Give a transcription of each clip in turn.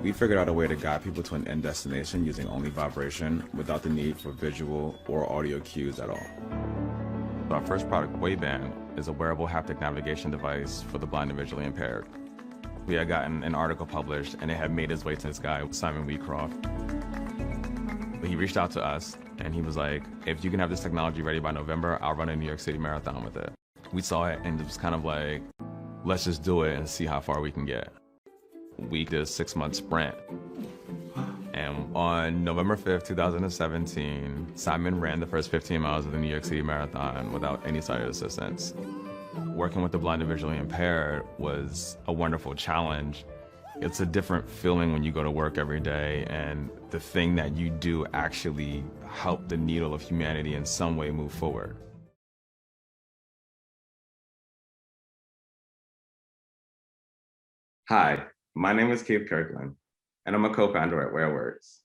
We figured out a way to guide people to an end destination using only vibration without the need for visual or audio cues at all. Our first product, Wayband, is a wearable haptic navigation device for the blind and visually impaired. We had gotten an article published and it had made its way to this guy, Simon Wheatcroft. But he reached out to us and he was like, if you can have this technology ready by November, I'll run a New York City marathon with it. We saw it and it was kind of like, let's just do it and see how far we can get. We did a 6-month sprint. And on November 5th, 2017, Simon ran the first 15 miles of the New York City Marathon without any sighted assistance. Working with the blind and visually impaired was a wonderful challenge. It's a different feeling when you go to work every day and the thing that you do actually help the needle of humanity in some way move forward. Hi, my name is Keith Kirkland, and I'm a co-founder at WearWorks.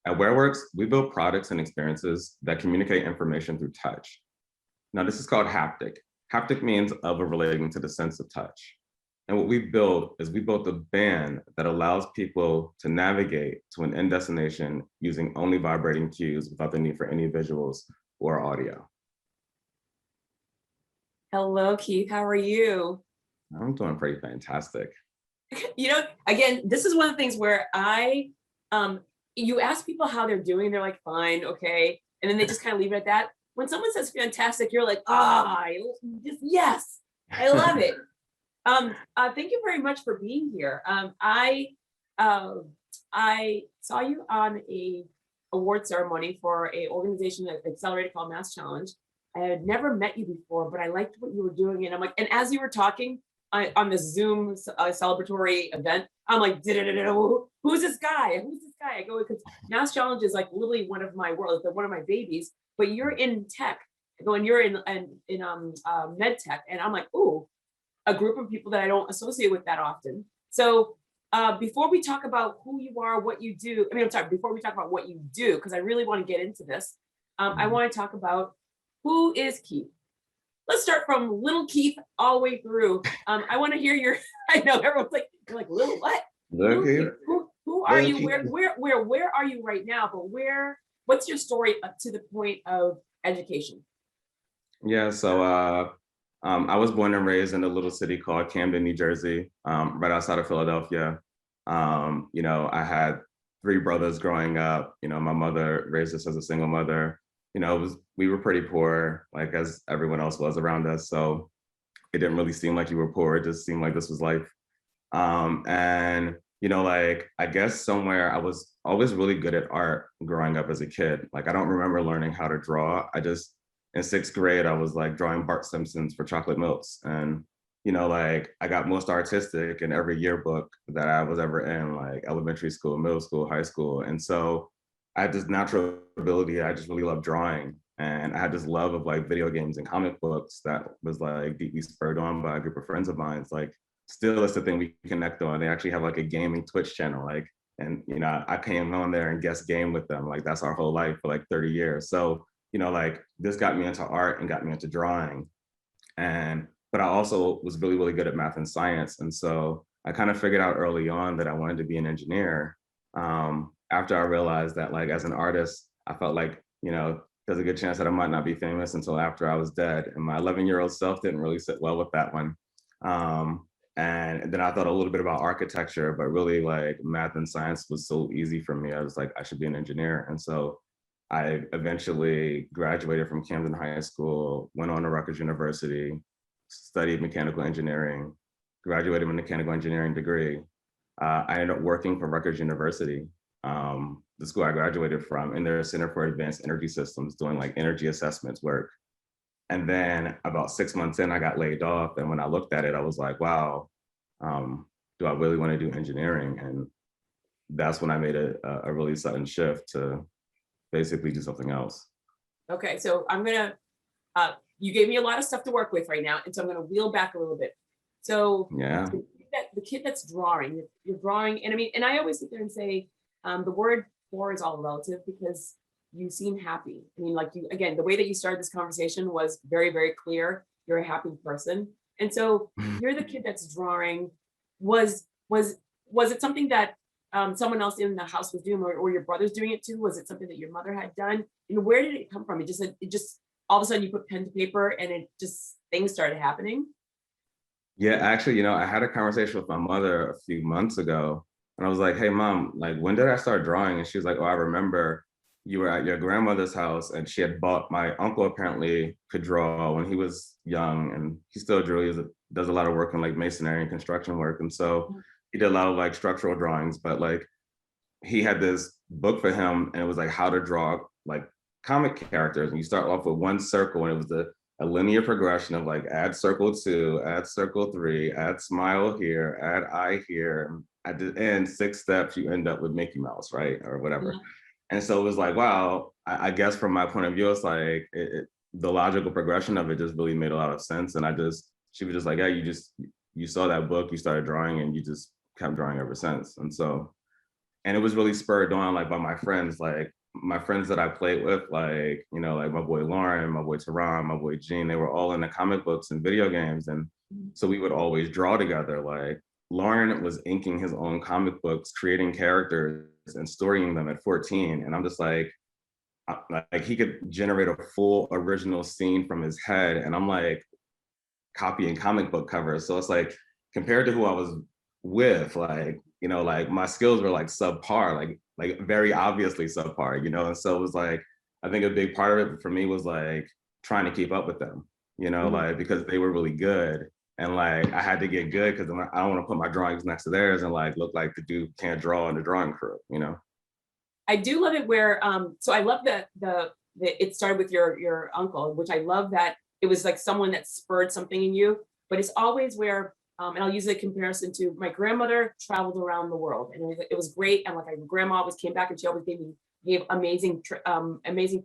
At WearWorks, we build products and experiences that communicate information through touch. Now, this is called Haptic. Haptic means of or relating to the sense of touch. And what we built is we built a band that allows people to navigate to an end destination using only vibrating cues without the need for any visuals or audio. Hello, Keith. How are you? I'm doing pretty fantastic. You know, again, this is one of the things where you ask people how they're doing, they're like, fine, okay. And then they just kind of leave it at that. When someone says fantastic, you're like, yes, I love it. Thank you very much for being here. I saw you on a award ceremony for a organization that accelerated called Mass Challenge. I had never met you before, but I liked what you were doing. And I'm like, and as you were talking, on the Zoom celebratory event, I'm like, who's this guy? Who's this guy? I go, because Mass Challenge is like literally one of my worlds, one of my babies, but you're in tech. I go, and you're in med tech. And I'm like, ooh, a group of people that I don't associate with that often. So before we talk about who you are, what you do, before we talk about what you do, because I really want to get into this, I want to talk about who is Keith. Let's start from little Keith all the way through. I want to hear your, I know everyone's like, you're like, little what? Okay. Who are you? Where are you right now? But what's your story up to the point of education? Yeah, so I was born and raised in a little city called Camden, New Jersey, right outside of Philadelphia. I had 3 brothers growing up. My mother raised us as a single mother. We were pretty poor, like as everyone else was around us. So it didn't really seem like you were poor. It just seemed like this was life. I guess somewhere I was always really good at art growing up as a kid. Like I don't remember learning how to draw. in 6th grade, I was like drawing Bart Simpsons for chocolate milks. And, I got most artistic in every yearbook that I was ever in, like elementary school, middle school, high school. And so I had this natural ability. I just really loved drawing. And I had this love of like video games and comic books that was like deeply spurred on by a group of friends of mine. It's like, still it's the thing we connect on. They actually have like a gaming Twitch channel. I came on there and guest game with them. Like that's our whole life for like 30 years. So, this got me into art and got me into drawing. But I also was really, really good at math and science. And so I kind of figured out early on that I wanted to be an engineer. After I realized that like as an artist, I felt like, there's a good chance that I might not be famous until after I was dead. And my 11-year-old self didn't really sit well with that one. And then I thought a little bit about architecture, but really like math and science was so easy for me. I was like, I should be an engineer. And so I eventually graduated from Camden High School, went on to Rutgers University, studied mechanical engineering, graduated with a mechanical engineering degree. I ended up working for Rutgers University, the school I graduated from, in their Center for Advanced Energy Systems, doing like energy assessments work. And then about 6 months in, I got laid off. And when I looked at it, I was like, wow, do I really want to do engineering? And that's when I made a really sudden shift to basically do something else. Okay, so I'm gonna, you gave me a lot of stuff to work with right now. And so I'm gonna wheel back a little bit. So yeah, the kid that's drawing, you're drawing, and I always sit there and say, the word poor is all relative because you seem happy. I mean, like again, the way that you started this conversation was very, very clear. You're a happy person. And so you're the kid that's drawing. Was it something that someone else in the house was doing, or your brother's doing it too? Was it something that your mother had done? And where did it come from? It just all of a sudden you put pen to paper and it just things started happening. Yeah, actually, I had a conversation with my mother a few months ago, and I was like, "Hey, mom, like, when did I start drawing?" And she was like, "Oh, I remember you were at your grandmother's house, and she had bought my uncle apparently could draw when he was young, and he still drew. Does a lot of work in like masonry and construction work, and so he did a lot of like structural drawings. But like, he had this book for him, and it was like how to draw like comic characters, and you start off with one circle, and it was a linear progression of like add circle 2, add circle 3, add smile here, add eye here. At the end, 6 steps, you end up with Mickey Mouse, right? Or whatever. And so it was like, wow, I guess from my point of view, it's like the logical progression of it just really made a lot of sense. And she was just like, yeah, you saw that book, you started drawing, and you just kept drawing ever since. And so, and it was really spurred on like by my friends, like my friends that I played with, like, like my boy Lauren, my boy Tehran, my boy Gene, they were all into comic books and video games. And so we would always draw together. Like Lauren was inking his own comic books, creating characters and storying them at 14. And I'm just like he could generate a full original scene from his head. And I'm like copying comic book covers. So it's like, compared to who I was with, like, like my skills were like subpar, like very obviously subpar, and so it was like, I think a big part of it for me was like trying to keep up with them, like because they were really good. And like I had to get good because I don't want to put my drawings next to theirs and like look like the dude can't draw in the drawing crew, I do love it where so I love that it started with your uncle, which I love that it was like someone that spurred something in you, but it's always where and I'll use the comparison to my grandmother traveled around the world, and it was great. And like my grandma always came back, and she always gave amazing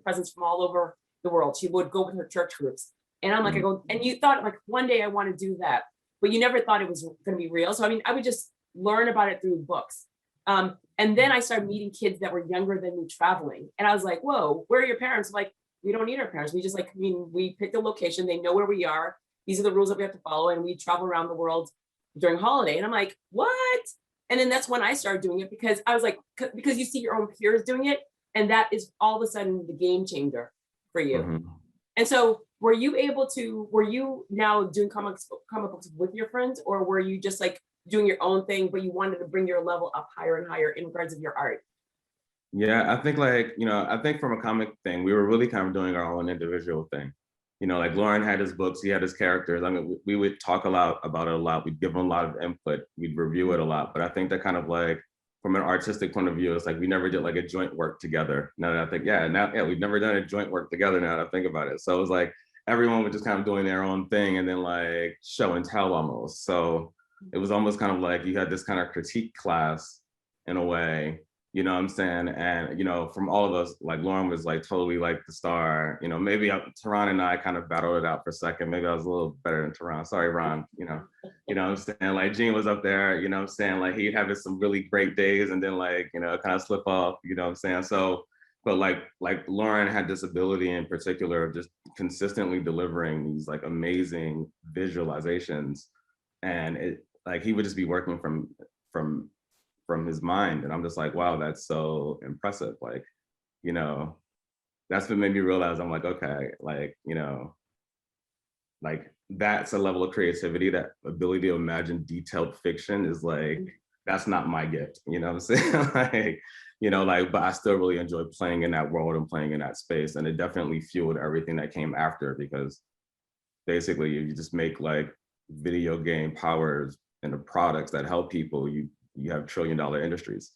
presents from all over the world. She would go with her church groups, and I'm like, I go, and you thought like one day I want to do that, but you never thought it was going to be real. So I mean, I would just learn about it through books, and then I started meeting kids that were younger than me traveling, and I was like, whoa, where are your parents? I'm like, we don't need our parents. We just like, I mean, we pick the location, they know where we are. These are the rules that we have to follow, and we travel around the world during holiday. And I'm like, what? And then that's when I started doing it, because I was like, because you see your own peers doing it, and that is all of a sudden the game changer for you. And so were you now doing comic books with your friends, or were you just like doing your own thing, but you wanted to bring your level up higher and higher in regards of your art? Yeah, I think like, I think from a comic thing, we were really kind of doing our own individual thing. Like Lauren had his books, he had his characters. I mean, we would talk about it a lot. We'd give him a lot of input. We'd review it a lot. But I think that kind of like, from an artistic point of view, it's like we never did like a joint work together. Now that I think, we've never done a joint work together now that I think about it. So it was like, everyone was just kind of doing their own thing and then like show and tell almost. So it was almost kind of like you had this kind of critique class in a way. You know what I'm saying? And, from all of us, like Lauren was like totally like the star, maybe Tehran and I kind of battled it out for a second. Maybe I was a little better than Tehran. Sorry, Ron, you know what I'm saying? Like Gene was up there, you know what I'm saying? Like he'd have some really great days and then like, kind of slip off, you know what I'm saying? So, but like Lauren had this ability in particular of just consistently delivering these like amazing visualizations. And it like, he would just be working from his mind. And I'm just like, wow, that's so impressive. Like, that's what made me realize I'm like, okay, like, like that's a level of creativity, that ability to imagine detailed fiction is like, that's not my gift, you know what I'm saying? like, but I still really enjoy playing in that world and playing in that space. And it definitely fueled everything that came after, because basically you just make like video game powers and the products that help people, you have $1 trillion industries,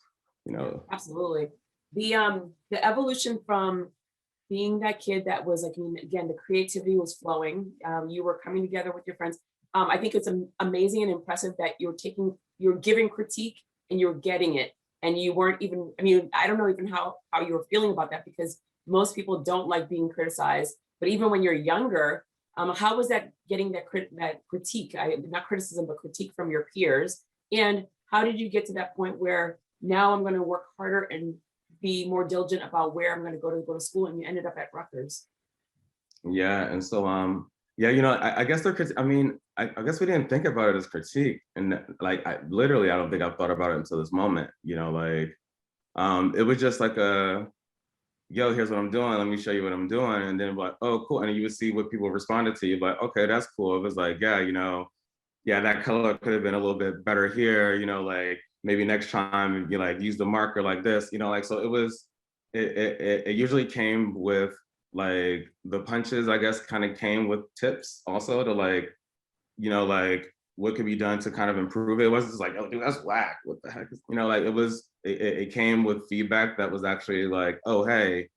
Absolutely. The evolution from being that kid that was like, I mean, again, the creativity was flowing. You were coming together with your friends. I think it's amazing and impressive that you're giving critique and you're getting it. And you weren't even, I mean, I don't know even how you were feeling about that, because most people don't like being criticized. But even when you're younger, how was that getting that critique, not criticism, but critique from your peers? And how did you get to that point where now I'm going to work harder and be more diligent about where I'm going to go to school, and you ended up at Rutgers? Yeah, and so Yeah, you know, I guess I mean, I guess we didn't think about it as critique. And like, literally, I don't think I've thought about it until this moment, you know, like, it was just like yo, here's what I'm doing. Let me show you what I'm doing. And then like, oh, cool. And you would see what people responded to you, like, okay, that's cool. It was like, yeah, you know, yeah, that color could have been a little bit better here, you know, like maybe next time you like use the marker like this, you know, like, so it was, it usually came with like the punches, I guess, kind of came with tips also to like, you know, like what could be done to kind of improve it. It wasn't just like, oh, dude, that's whack. What the heck? You know, like it came with feedback that was actually like, oh, hey,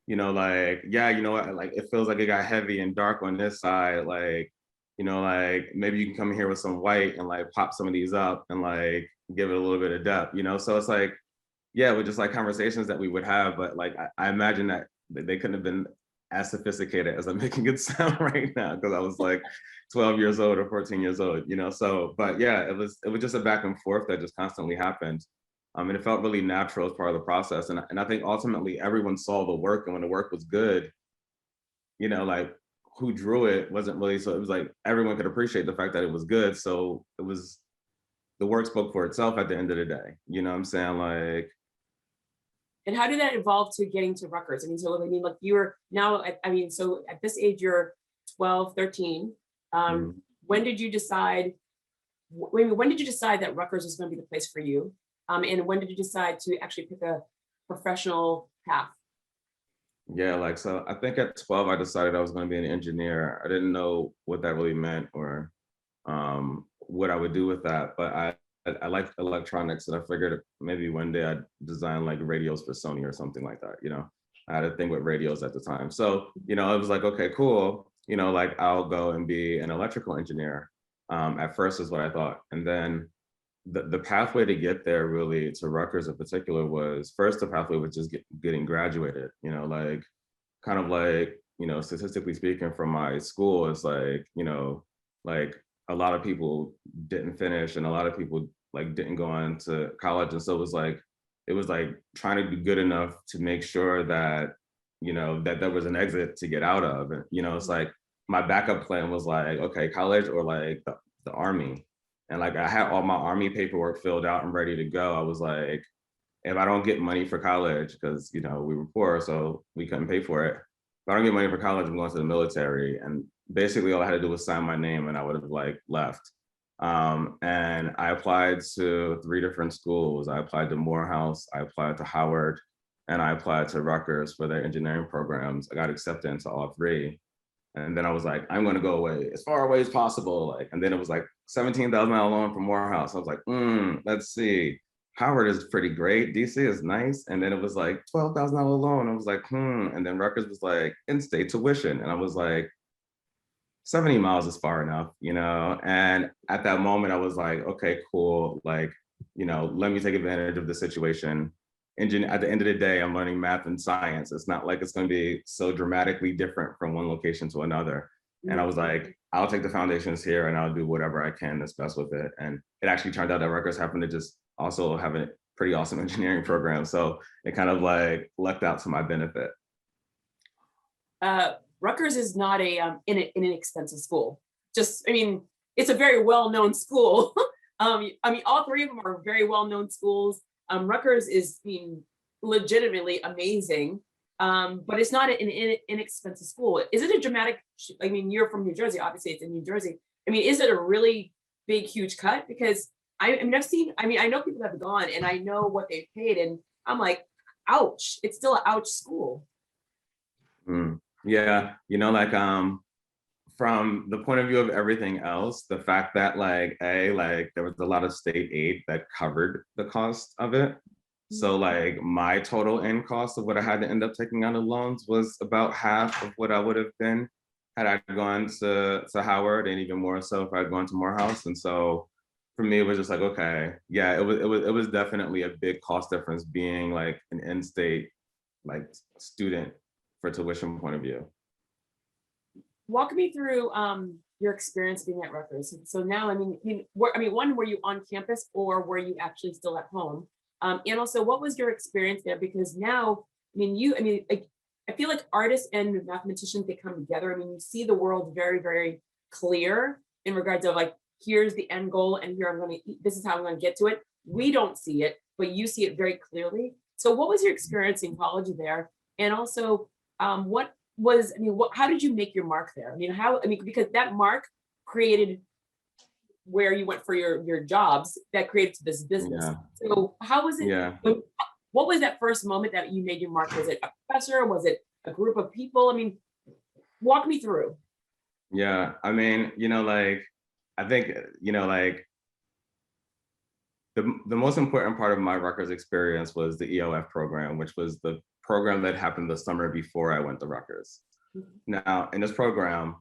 you know, like, yeah, you know what, like it feels like it got heavy and dark on this side. Like, you know, like maybe you can come here with some white and like pop some of these up and like give it a little bit of depth, you know? So it's like, yeah, with just like conversations that we would have, but like I imagine that they couldn't have been as sophisticated as I'm making it sound right now because I was like 12 years old or 14 years old, you know. So, but yeah, it was just a back and forth that just constantly happened. And it felt really natural as part of the process. And I think ultimately everyone saw the work, and when the work was good, you know, like who drew it wasn't really, so it was like everyone could appreciate the fact that it was good. So it was, the work spoke for itself at the end of the day. You know what I'm saying? Like, And how did that evolve to getting to Rutgers? I mean, so I mean, like you were now, I mean, so at this age, you're 12, 13. mm. When did you decide, when did you decide that Rutgers was going to be the place for you? And when did you decide to actually pick a professional path? Yeah, like, so I think at 12, I decided I was going to be an engineer. I didn't know what that really meant or what I would do with that, but I liked electronics, and I figured maybe one day I'd design like radios for Sony or something like that. You know, I had a thing with radios at the time. So, you know, I was like, okay, cool. You know, like I'll go and be an electrical engineer. At first is what I thought. And then the pathway to get there really to Rutgers in particular was first the pathway was just getting graduated, you know, like kind of like, you know, statistically speaking from my school, it's like, you know, like a lot of people didn't finish and a lot of people like didn't go on to college. And so it was like trying to be good enough to make sure that, you know, that there was an exit to get out of. And, you know, it's like my backup plan was like, okay, college or like the army. And like I had all my army paperwork filled out and ready to go. I was like, if I don't get money for college, because you know we were poor, so we couldn't pay for it. If I don't get money for college, I'm going to the military. And basically, all I had to do was sign my name, and I would have like left. And I applied to 3 different schools. I applied to Morehouse, I applied to Howard, and I applied to Rutgers for their engineering programs. I got accepted into all 3. And then I was like, I'm going to go away as far away as possible. Like, and then it was like $17,000 loan from Morehouse. I was like, let's see. Howard is pretty great. DC is nice. And then it was like $12,000 loan. I was like, And then Rutgers was like in-state tuition. And I was like, 70 miles is far enough, you know? And at that moment, I was like, okay, cool. Like, you know, let me take advantage of the situation. At the end of the day, I'm learning math and science. It's not like it's going to be so dramatically different from one location to another. And I was like, I'll take the foundations here and I'll do whatever I can that's best with it. And it actually turned out that Rutgers happened to just also have a pretty awesome engineering program. So it kind of like lucked out to my benefit. Rutgers is not an inexpensive school. Just, I mean, it's a very well-known school. I mean, all 3 of them are very well-known schools. Rutgers is being legitimately amazing, but it's not an inexpensive school. Is it a dramatic? I mean, you're from New Jersey. Obviously, it's in New Jersey. I mean, is it a really big, huge cut? Because I mean, I know people that have gone, and I know what they've paid, and I'm like, ouch! It's still an ouch school. Yeah, you know, like from the point of view of everything else, the fact that like there was a lot of state aid that covered the cost of it. So like my total end cost of what I had to end up taking out of loans was about half of what I would have been had I gone to Howard, and even more so if I'd gone to Morehouse. And so for me, it was just like, okay, yeah, it was definitely a big cost difference being like an in-state like student for tuition point of view. Walk me through your experience being at Rutgers. So now, I mean, one, were you on campus or were you actually still at home? And also, what was your experience there? Because now, I mean, I feel like artists and mathematicians, they come together. I mean, you see the world very, very clear in regards of like, here's the end goal and here I'm going to, this is how I'm going to get to it. We don't see it, but you see it very clearly. So what was your experience in college there? And also, what was, I mean, how did you make your mark there? I mean, because that mark created where you went for your jobs, that created this business. Yeah. So how was it? Yeah. What was that first moment that you made your mark? Was it a professor? Was it a group of people? I mean, walk me through. Yeah, I mean, like, I think, like, the most important part of my Rutgers experience was the EOF program, which was the program that happened the summer before I went to Rutgers. Now, in this program,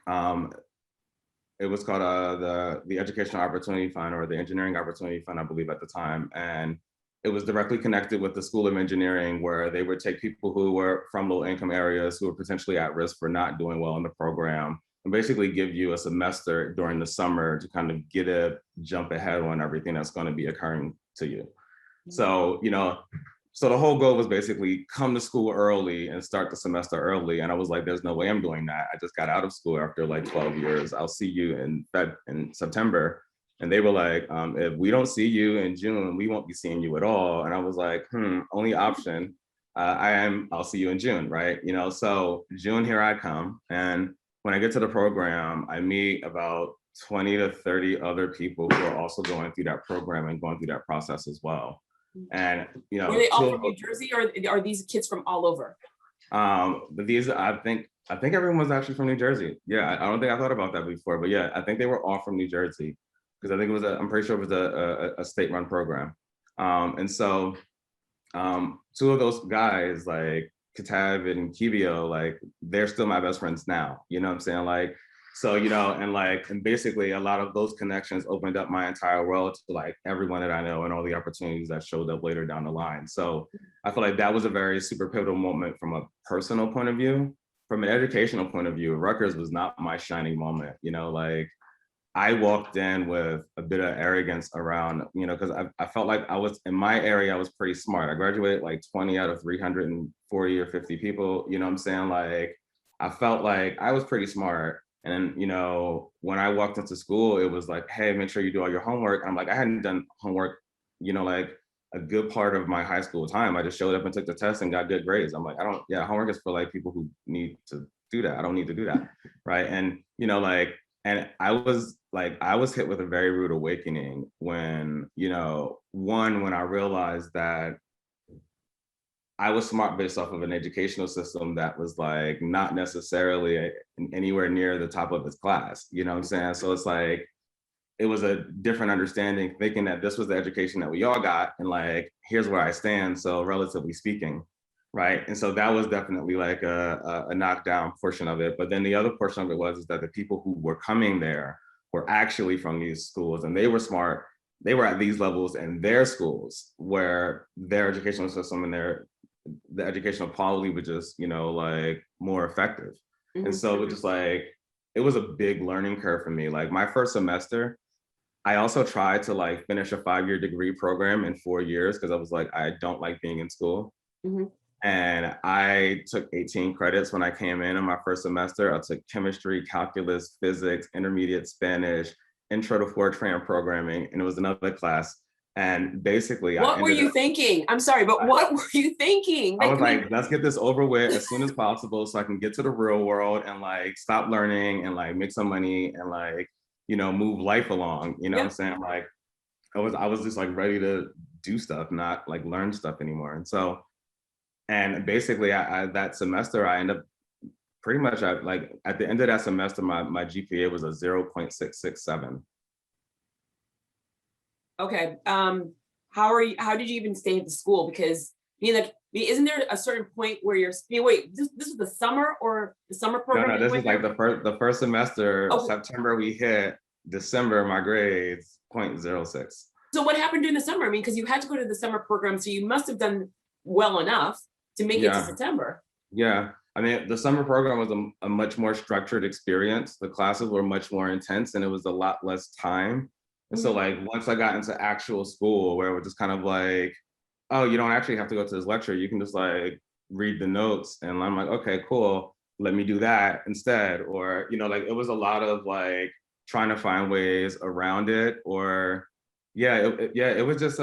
it was called the Educational Opportunity Fund, or the Engineering Opportunity Fund, I believe at the time. And it was directly connected with the School of Engineering, where they would take people who were from low income areas who were potentially at risk for not doing well in the program, and basically give you a semester during the summer to kind of get a jump ahead on everything that's going to be occurring to you. So, so the whole goal was basically come to school early and start the semester early. And I was like, there's no way I'm doing that. I just got out of school after like 12 years. I'll see you in September. And they were like, if we don't see you in June, we won't be seeing you at all. And I was like, only option, I'll see you in June, right? So June, here I come. And when I get to the program, I meet about 20 to 30 other people who are also going through that program and going through that process as well. And were they all from New Jersey, or are these kids from all over? But these, I think everyone was actually from New Jersey. Yeah, I don't think I thought about that before, but yeah, I think they were all from New Jersey, because I think it was I'm pretty sure it was a state-run program. And so two of those guys, like Katab and Kibio, like they're still my best friends now. You know what I'm saying? Like, so, and basically a lot of those connections opened up my entire world to like everyone that I know and all the opportunities that showed up later down the line. So I feel like that was a very super pivotal moment from a personal point of view. From an educational point of view, Rutgers was not my shining moment. Like I walked in with a bit of arrogance around, because I felt like I was in my area, I was pretty smart. I graduated like 20 out of 340 or 50 people, you know what I'm saying? Like, I felt like I was pretty smart. And when I walked into school, it was like, hey, make sure you do all your homework. And I'm like, I hadn't done homework, like a good part of my high school time. I just showed up and took the test and got good grades. I'm like, homework is for like people who need to do that. I don't need to do that, right? And, and I was hit with a very rude awakening when, when I realized that I was smart based off of an educational system that was like not necessarily anywhere near the top of its class, you know what I'm saying? So it's like, it was a different understanding, thinking that this was the education that we all got, and like, here's where I stand, so relatively speaking, right? And so that was definitely like a knockdown portion of it. But then the other portion of it was that the people who were coming there were actually from these schools, and they were smart. They were at these levels in their schools where their educational system and the educational quality was just, like more effective. Mm-hmm. And so it was just like, it was a big learning curve for me. Like my first semester, I also tried to like finish a 5-year degree program in 4 years, because I was like, I don't like being in school. Mm-hmm. And I took 18 credits when I came in my first semester. I took chemistry, calculus, physics, intermediate Spanish, intro to Fortran programming, and it was another class. And basically, what were you thinking? I'm sorry, but what were you thinking? I was like, let's get this over with as soon as possible so I can get to the real world and like stop learning and like make some money and like, move life along. You know what I'm saying? Like I was just like ready to do stuff, not like learn stuff anymore. And so, and basically I that semester, I ended up pretty much like at the end of that semester, my GPA was a 0.667. Okay. How did you even stay at the school? Because isn't there a certain point where you're wait, this is the summer or the summer program? No, this is like the first semester. Oh. September we hit, December my grades 0.06. So what happened during the summer? I mean, because you had to go to the summer program, so you must have done well enough to make it to September. Yeah. I mean, the summer program was a much more structured experience. The classes were much more intense and it was a lot less time. And so like, once I got into actual school, where it was just kind of like, oh, you don't actually have to go to this lecture. You can just like read the notes, and I'm like, okay, cool, let me do that instead. Or, you know, like it was a lot of like trying to find ways around it. Or it was just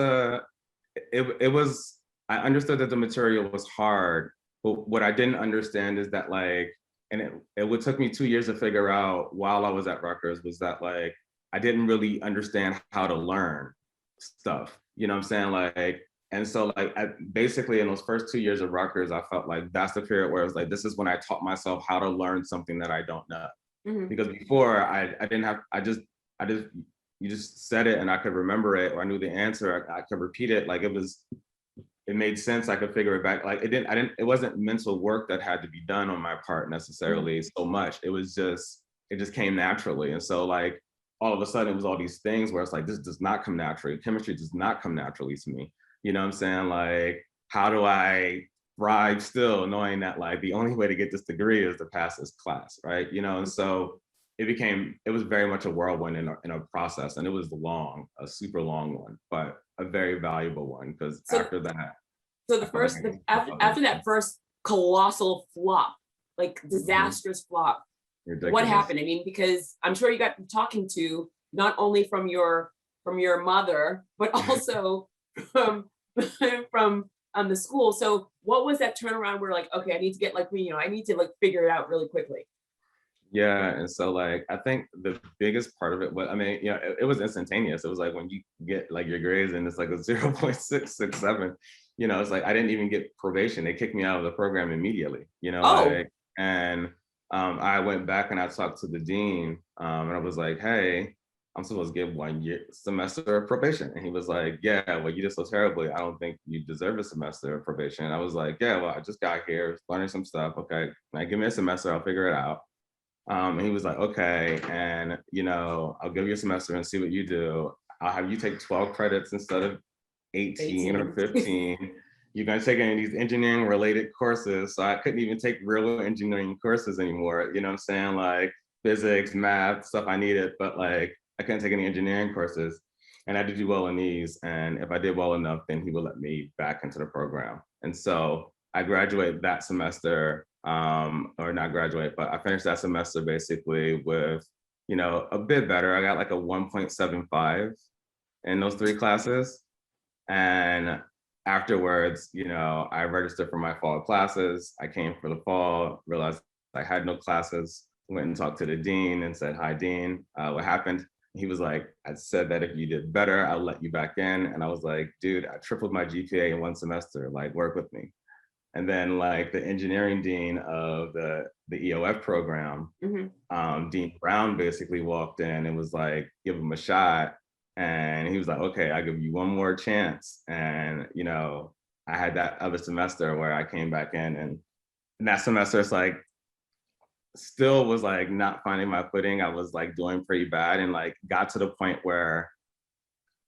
it was, I understood that the material was hard, but what I didn't understand is that like, and it would took me 2 years to figure out while I was at Rutgers, was that like I didn't really understand how to learn stuff. You know what I'm saying? Like, and so like basically in those first 2 years of Rutgers, I felt like that's the period where it was like, this is when I taught myself how to learn something that I don't know. Because before I didn't have, I just, you just said it and I could remember it, or I knew the answer, I could repeat it. Like it made sense. I could figure it back. Like it wasn't mental work that had to be done on my part necessarily so much. It just came naturally. And so like, all of a sudden it was all these things where it's like, this does not come naturally. Chemistry does not come naturally to me. You know what I'm saying? Like, how do I thrive still knowing that like the only way to get this degree is to pass this class, right? You know, and so it was very much a whirlwind in a process, and it was long, a super long one, but a very valuable one, because after that. So after that first colossal flop, like disastrous flop, ridiculous. What happened? I mean, because I'm sure you got talking to not only from your mother, but also from the school. So what was that turnaround where like, okay, I need to get like, you know, I need to like figure it out really quickly? Yeah, and so like I think the biggest part of it was, I mean, you know, it was instantaneous. It was like when you get like your grades and it's like a 0.667, you know, it's like I didn't even get probation. They kicked me out of the program immediately, you know, like, and I went back and I talked to the dean, and I was like, hey, I'm supposed to get 1 year semester of probation. And he was like, yeah, well, you did so terribly. I don't think you deserve a semester of probation. And I was like, yeah, well, I just got here, learning some stuff. Okay, now give me a semester, I'll figure it out. And he was like, okay, and you know, I'll give you a semester and see what you do. I'll have you take 12 credits instead of 18 or 15. You're gonna take any of these engineering related courses. So I couldn't even take real engineering courses anymore. You know what I'm saying? Like physics, math, stuff I needed, but like I couldn't take any engineering courses. And I had to do well in these. And if I did well enough, then he would let me back into the program. And so I graduated that semester, or not graduate, but I finished that semester basically with, you know, a bit better. I got like a 1.75 in those 3 classes. And afterwards, you know, I registered for my fall classes. I came for the fall, realized I had no classes, went and talked to the dean and said, hi, dean, what happened? He was like, I said that if you did better, I'll let you back in. And I was like, dude, I tripled my GPA in 1 semester, like work with me. And then like the engineering dean of the EOF program, Dean Brown basically walked in and was like, give him a shot. And he was like, okay, I'll give you 1 more chance. And, you know, I had that other semester where I came back in, and that semester, it's like, still was like not finding my footing. I was like doing pretty bad, and like got to the point where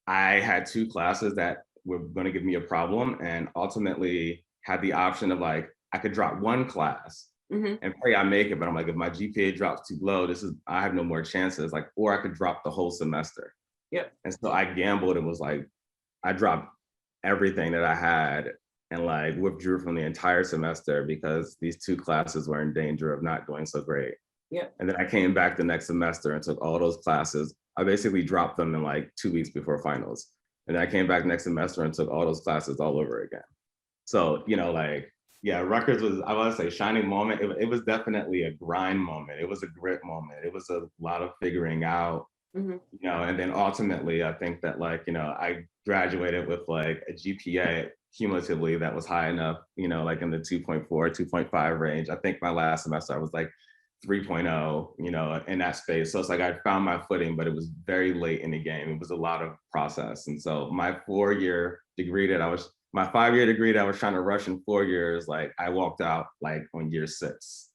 I had 2 classes that were going to give me a problem, and ultimately had the option of like, I could drop 1 class and pray I make it. But I'm like, if my GPA drops too low, I have no more chances. Like, or I could drop the whole semester. Yep. And so I gambled and was like, I dropped everything that I had and like withdrew from the entire semester because these 2 classes were in danger of not going so great. Yep. And then I came back the next semester and took all those classes. I basically dropped them in like 2 weeks before finals. And then I came back next semester and took all those classes all over again. So, you know, like, yeah, Rutgers was, I want to say, shining moment. It was definitely a grind moment. It was a grit moment. It was a lot of figuring out, you know, and then ultimately, I think that like, you know, I graduated with like a GPA cumulatively that was high enough, you know, like in the 2.4, 2.5 range. I think my last semester I was like 3.0, you know, in that space. So it's like I found my footing, but it was very late in the game. It was a lot of process. And so my 4-year degree my 5-year degree that I was trying to rush in 4 years, like I walked out like on year 6.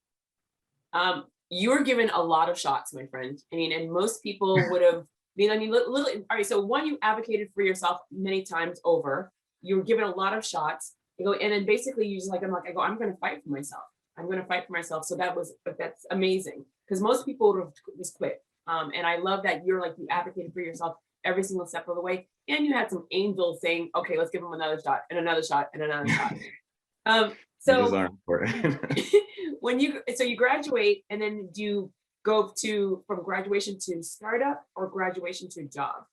You were given a lot of shots, my friend. I mean, and most people would have little, all right. So 1, you advocated for yourself many times over. You were given a lot of shots. You go, and then basically you just like, I'm going to fight for myself. I'm going to fight for myself. So that's amazing, because most people would have just quit. And I love that you're like, you advocated for yourself every single step of the way. And you had some angels saying, okay, let's give him another shot and another shot and another shot. You just So learn for it. so you graduate, and then do you go from graduation to startup or graduation to job?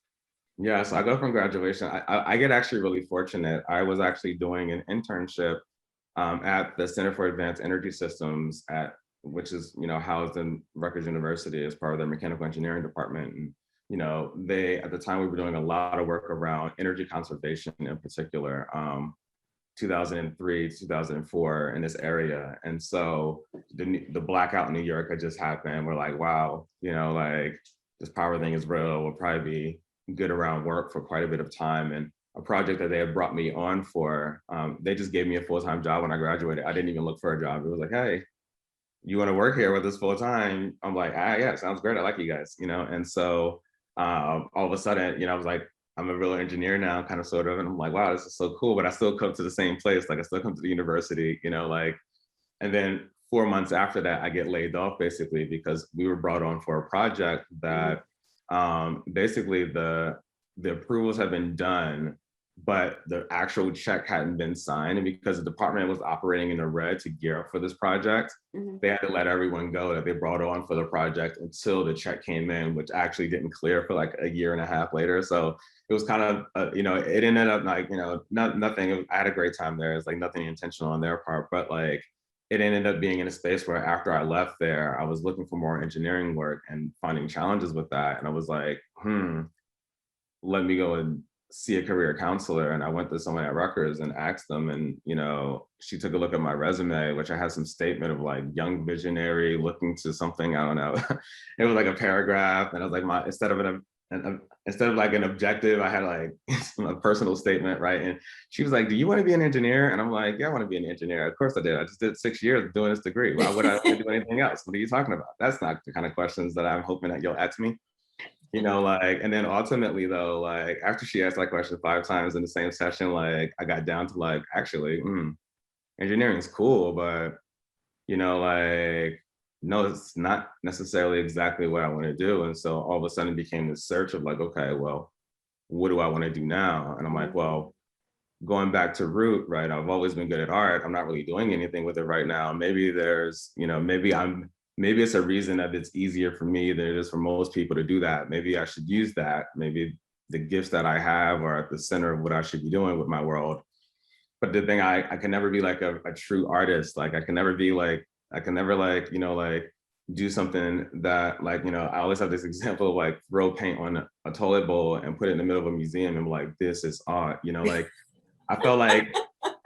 Yeah, so I go from graduation. I get actually really fortunate. I was actually doing an internship at the Center for Advanced Energy Systems which is housed in Rutgers University as part of their mechanical engineering department. And they at the time we were doing a lot of work around energy conservation in particular. 2003, 2004 in this area. And so the blackout in New York had just happened. We're like, wow, like this power thing is real. We'll probably be good around work for quite a bit of time. And a project that they had brought me on for, they just gave me a full-time job when I graduated. I didn't even look for a job. It was like, hey, you want to work here with us full time? I'm like, yeah, sounds great. I like you guys, And so all of a sudden, I was like, I'm a real engineer now, kind of sort of. And I'm like, wow, this is so cool. But I still come to the same place. Like I still come to the university, and then 4 months after that, I get laid off basically because we were brought on for a project that basically the approvals had been done, but the actual check hadn't been signed. And because the department was operating in the red to gear up for this project, they had to let everyone go that they brought on for the project until the check came in, which actually didn't clear for like a year and a half later. So it was kind of, it ended up like, nothing. I had a great time there. It's like nothing intentional on their part, but like it ended up being in a space where after I left there, I was looking for more engineering work and finding challenges with that. And I was like, let me go and see a career counselor. And I went to someone at Rutgers and asked them, and she took a look at my resume, which I had some statement of like young visionary looking to something, I don't know. It was like a paragraph, and I was like, instead of like an objective, I had like a personal statement, right? And she was like, do you want to be an engineer? And I'm like, yeah, I want to be an engineer. Of course I did. I just did 6 years doing this degree. Why would I do anything else? What are you talking about? That's not the kind of questions that I'm hoping that you'll ask me. And then ultimately though, like after she asked that question 5 times in the same session, like I got down to like, actually, engineering is cool, but like, no, it's not necessarily exactly what I want to do. And so all of a sudden it became this search of like, okay, well, what do I want to do now? And I'm like, well, going back to root, right? I've always been good at art. I'm not really doing anything with it right now. Maybe there's, maybe it's a reason that it's easier for me than it is for most people to do that. Maybe I should use that. Maybe the gifts that I have are at the center of what I should be doing with my world. But the thing, I can never be like a true artist. Like I can never do something that like, I always have this example of like throw paint on a toilet bowl and put it in the middle of a museum and be like, this is art, like I felt like,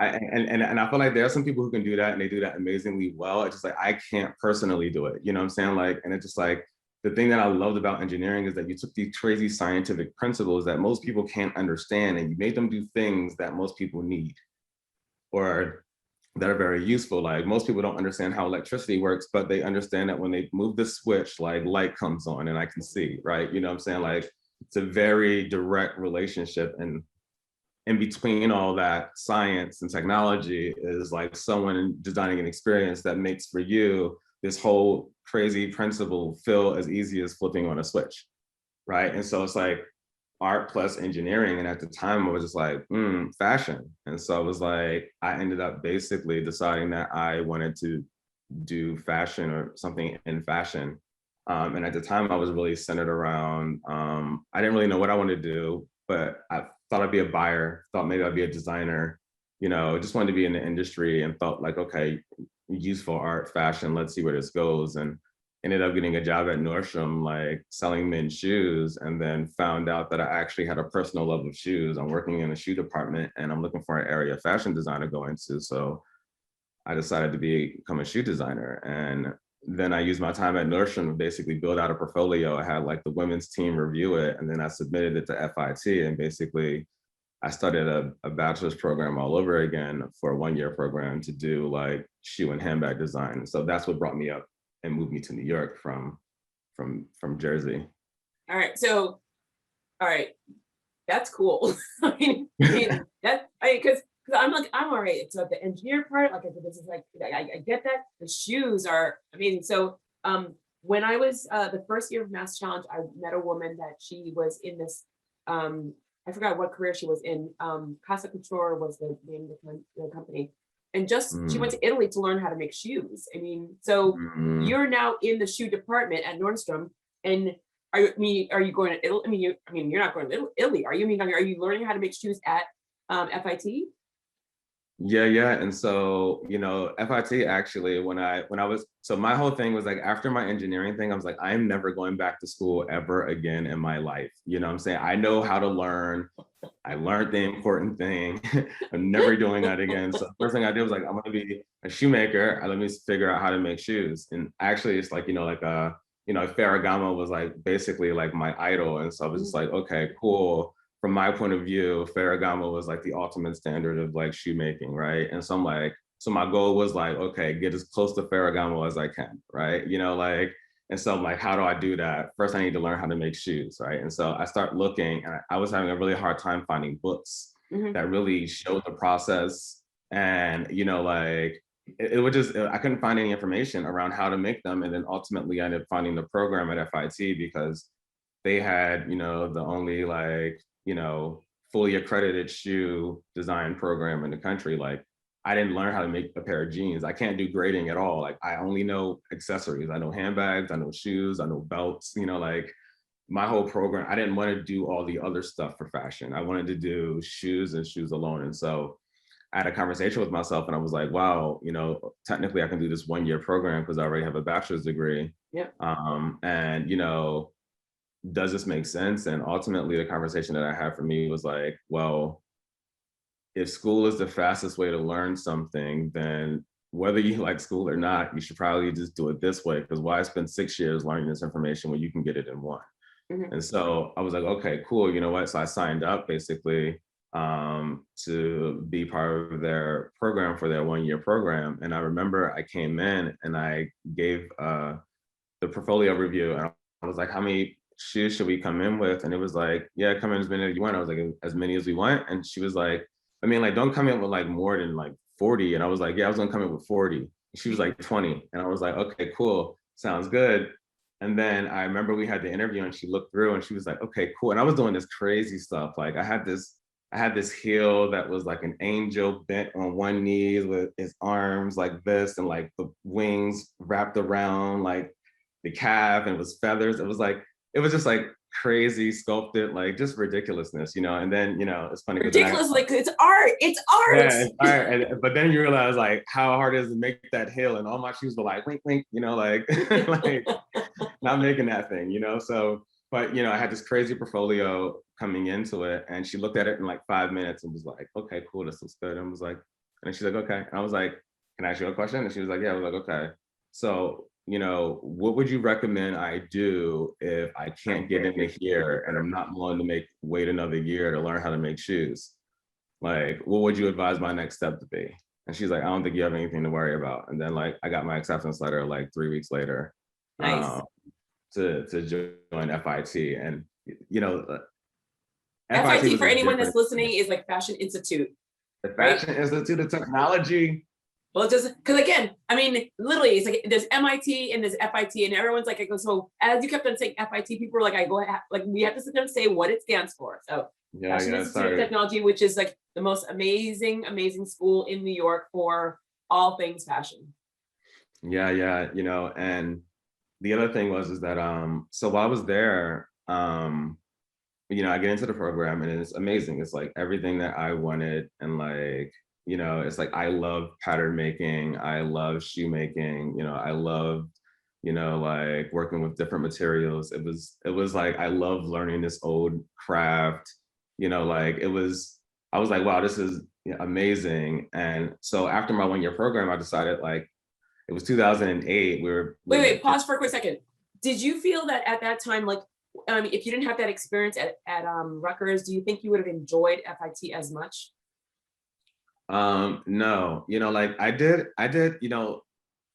and I feel like there are some people who can do that and they do that amazingly well. It's just like, I can't personally do it. You know what I'm saying? Like, and it's just like, the thing that I loved about engineering is that you took these crazy scientific principles that most people can't understand and you made them do things that most people need or that are very useful. Like most people don't understand how electricity works, but they understand that when they move the switch, like light comes on and I can see, right? You know what I'm saying? Like it's a very direct relationship, and in between all that science and technology is like someone designing an experience that makes for you this whole crazy principle feel as easy as flipping on a switch, right? And so it's like art plus engineering. And at the time I was just like, fashion. And so I was like, I ended up basically deciding that I wanted to do fashion or something in fashion. And at the time I was really centered around, I didn't really know what I wanted to do, but I thought I'd be a buyer, thought maybe I'd be a designer, just wanted to be in the industry and felt like, okay, useful art, fashion, let's see where this goes. And ended up getting a job at Nordstrom, like selling men's shoes, and then found out that I actually had a personal love of shoes. I'm working in a shoe department and I'm looking for an area of fashion design to go into. So I decided to become a shoe designer. And then I used my time at Nordstrom to basically build out a portfolio. I had like the women's team review it, and then I submitted it to FIT. And basically, I started a bachelor's program all over again for a 1-year program to do like shoe and handbag design. So that's what brought me up and moved me to New York from Jersey. All right. So, all right. That's cool. I mean, because I'm like, I'm all right. So the engineer part, like this is like, I get that. The shoes are amazing. So when I was the first year of Mass Challenge, I met a woman that she was in this, I forgot what career she was in. Casa Couture was the name of the company. And she went to Italy to learn how to make shoes. I mean, so you're now in the shoe department at Nordstrom, and are you going to Italy? You're not going to Italy, are you? Are you learning how to make shoes at FIT? Yeah. And so, FIT actually, when I was, so my whole thing was like, after my engineering thing, I was like, I'm never going back to school ever again in my life. You know what I'm saying? I know how to learn. I learned the important thing. I'm never doing that again. So the first thing I did was like, I'm going to be a shoemaker. Let me figure out how to make shoes. And actually it's like, Ferragamo was like basically like my idol. And so I was just like, okay, cool. From my point of view, Ferragamo was like the ultimate standard of like shoemaking, right? And so I'm like, so my goal was like, okay, get as close to Ferragamo as I can, right? And so I'm like, how do I do that? First, I need to learn how to make shoes, right? And so I start looking, and I was having a really hard time finding books that really showed the process. And, it would just, I couldn't find any information around how to make them. And then ultimately I ended up finding the program at FIT because they had, the only fully accredited shoe design program in the country. Like, I didn't learn how to make a pair of jeans. I can't do grading at all. Like, I only know accessories. I know handbags, I know shoes, I know belts, my whole program, I didn't want to do all the other stuff for fashion. I wanted to do shoes and shoes alone. And so I had a conversation with myself and I was like, wow, technically I can do this 1-year program because I already have a bachelor's degree. Yep. And, does this make sense? And ultimately the conversation that I had for me was like, well, if school is the fastest way to learn something, then whether you like school or not, you should probably just do it this way, because why spend 6 years learning this information when you can get it in one? And so I was like, okay, cool. You know what? So I signed up basically to be part of their program for their 1-year program. And I remember I came in and I gave the portfolio review, and I was like, how many shoes should we come in with? And it was like, yeah, come in as many as you want. I was like, as many as we want. And she was like, don't come in with like more than like 40. And I was like, yeah, I was gonna come in with 40. She was like 20. And I was like, okay, cool, sounds good. And then I remember we had the interview and she looked through and she was like, okay, cool. And I was doing this crazy stuff. Like I had this heel that was like an angel bent on one knee with his arms like this and like the wings wrapped around like the calf, and it was feathers. It was just like crazy sculpted, like just ridiculousness, and then, it's funny. Ridiculous, like it's art. It's art. Yeah, it's art. But then you realize like how hard it is to make that heel, and all my shoes were like wink, wink, like, like not making that thing, So, but I had this crazy portfolio coming into it, and she looked at it in like 5 minutes and was like, okay, cool, this looks good. And was like, and she's like, okay. And I was like, can I ask you a question? And she was like, yeah. I was like, okay. So, what would you recommend I do if I can't get into here and I'm not willing to wait another year to learn how to make shoes? Like, what would you advise my next step to be? And she's like, I don't think you have anything to worry about. And then like, I got my acceptance letter like 3 weeks later. Nice. To join FIT. And, FIT, for anyone that's listening, is like Fashion Institute. The Fashion Institute of Technology. Well, it doesn't, because again, literally, it's like there's MIT and there's FIT, and everyone's like, so as you kept on saying FIT, people were like, we have to sit there and say what it stands for. So Fashion Institute of Technology, which is like the most amazing school in New York for all things fashion. Yeah, and the other thing is that so while I was there, I get into the program and it's amazing. It's like everything that I wanted, and like, it's like I love pattern making, I love shoemaking, I loved, like working with different materials. It was like I love learning this old craft, like I was like, wow, this is amazing. And so after my 1-year program, I decided, like, it was 2008. Wait, pause for a quick second. Did you feel that at that time, like, if you didn't have that experience at Rutgers, do you think you would have enjoyed FIT as much? No, like I did,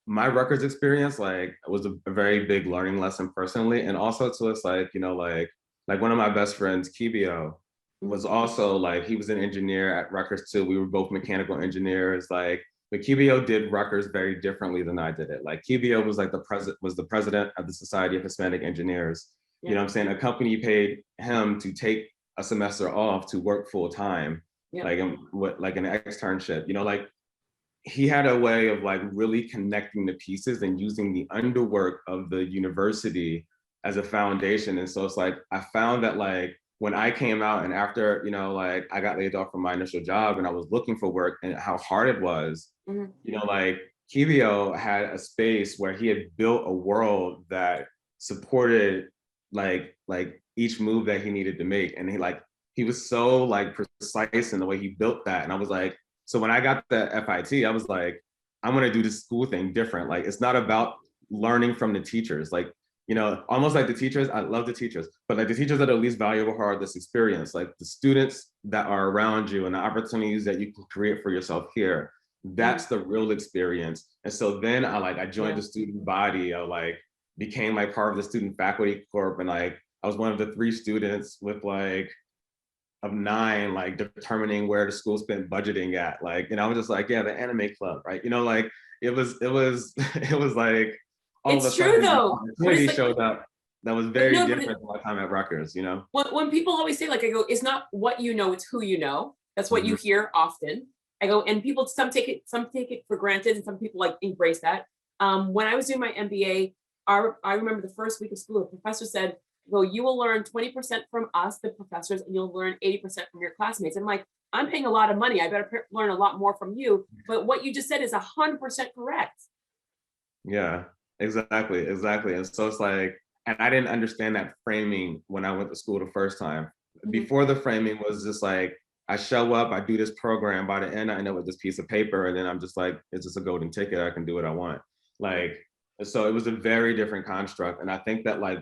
my Rutgers experience, like, was a very big learning lesson personally. And also to us, like, like one of my best friends, Kibio, was also like, he was an engineer at Rutgers too. We were both mechanical engineers, like, but Kibio did Rutgers very differently than I did it. Like Kibio was like the president of the Society of Hispanic Engineers. Yeah. You know what I'm saying? A company paid him to take a semester off to work full time. Yeah. Like an externship, like he had a way of like really connecting the pieces and using the underwork of the university as a foundation. And so it's like, I found that like when I came out and after, you know, like I got laid off from my initial job and I was looking for work and how hard it was, you know, like Kivio had a space where he had built a world that supported like each move that he needed to make. And he was so like precise in the way he built that. And I was like, so when I got the FIT, I was like, I'm gonna do this school thing different. Like, it's not about learning from the teachers. Like, you know, almost like the teachers, I love the teachers, but like the teachers that are least valuable are this experience, like the students that are around you and the opportunities that you can create for yourself here. That's the real experience. And so then I joined the student body. I like became like part of the student faculty corp. And like, I was one of the 3 students with like, of 9, like determining where the school spent budgeting at. Like, you know, I was just like, yeah, the anime club, right? You know, like it was it was like all of a It's true sudden though. opportunity showed up that was very no, different than my time at Rutgers, you know? when people always say, like, I go, it's not what you know, it's who you know. That's what you hear often. I go, and people, some take it for granted, and some people like embrace that. When I was doing my MBA, I remember the first week of school, a professor said, well, you will learn 20% from us, the professors, and you'll learn 80% from your classmates. I'm like, I'm paying a lot of money. I better learn a lot more from you. But what you just said is 100% correct. Yeah, exactly. And so it's like, and I didn't understand that framing when I went to school the first time. Before, the framing was just like, I show up, I do this program, by the end I end up with this piece of paper, and then I'm just like, it's just a golden ticket, I can do what I want. Like, so it was a very different construct. And I think that like,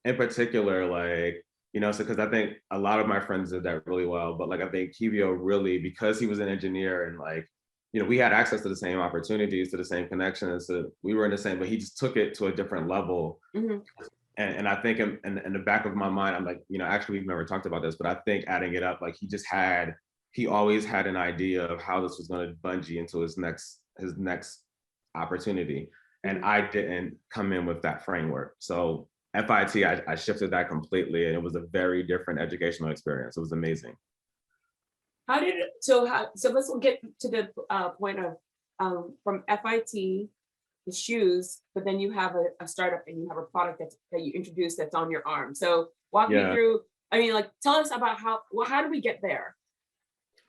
in particular, like, you know, so because I think a lot of my friends did that really well, but like I think Kivio really, because he was an engineer and like, you know, we had access to the same opportunities, to the same connections, so we were in the same, but he just took it to a different level. And I think in the back of my mind, I'm like, you know, actually we've never talked about this, but I think adding it up, like he always had an idea of how this was going to bungee into his next opportunity. And I didn't come in with that framework. So FIT, I shifted that completely, and it was a very different educational experience. It was amazing. So let's get to the point of from FIT, the shoes, but then you have a startup and you have a product that you introduced that's on your arm. So walk me through, I mean, like, tell us about how do we get there?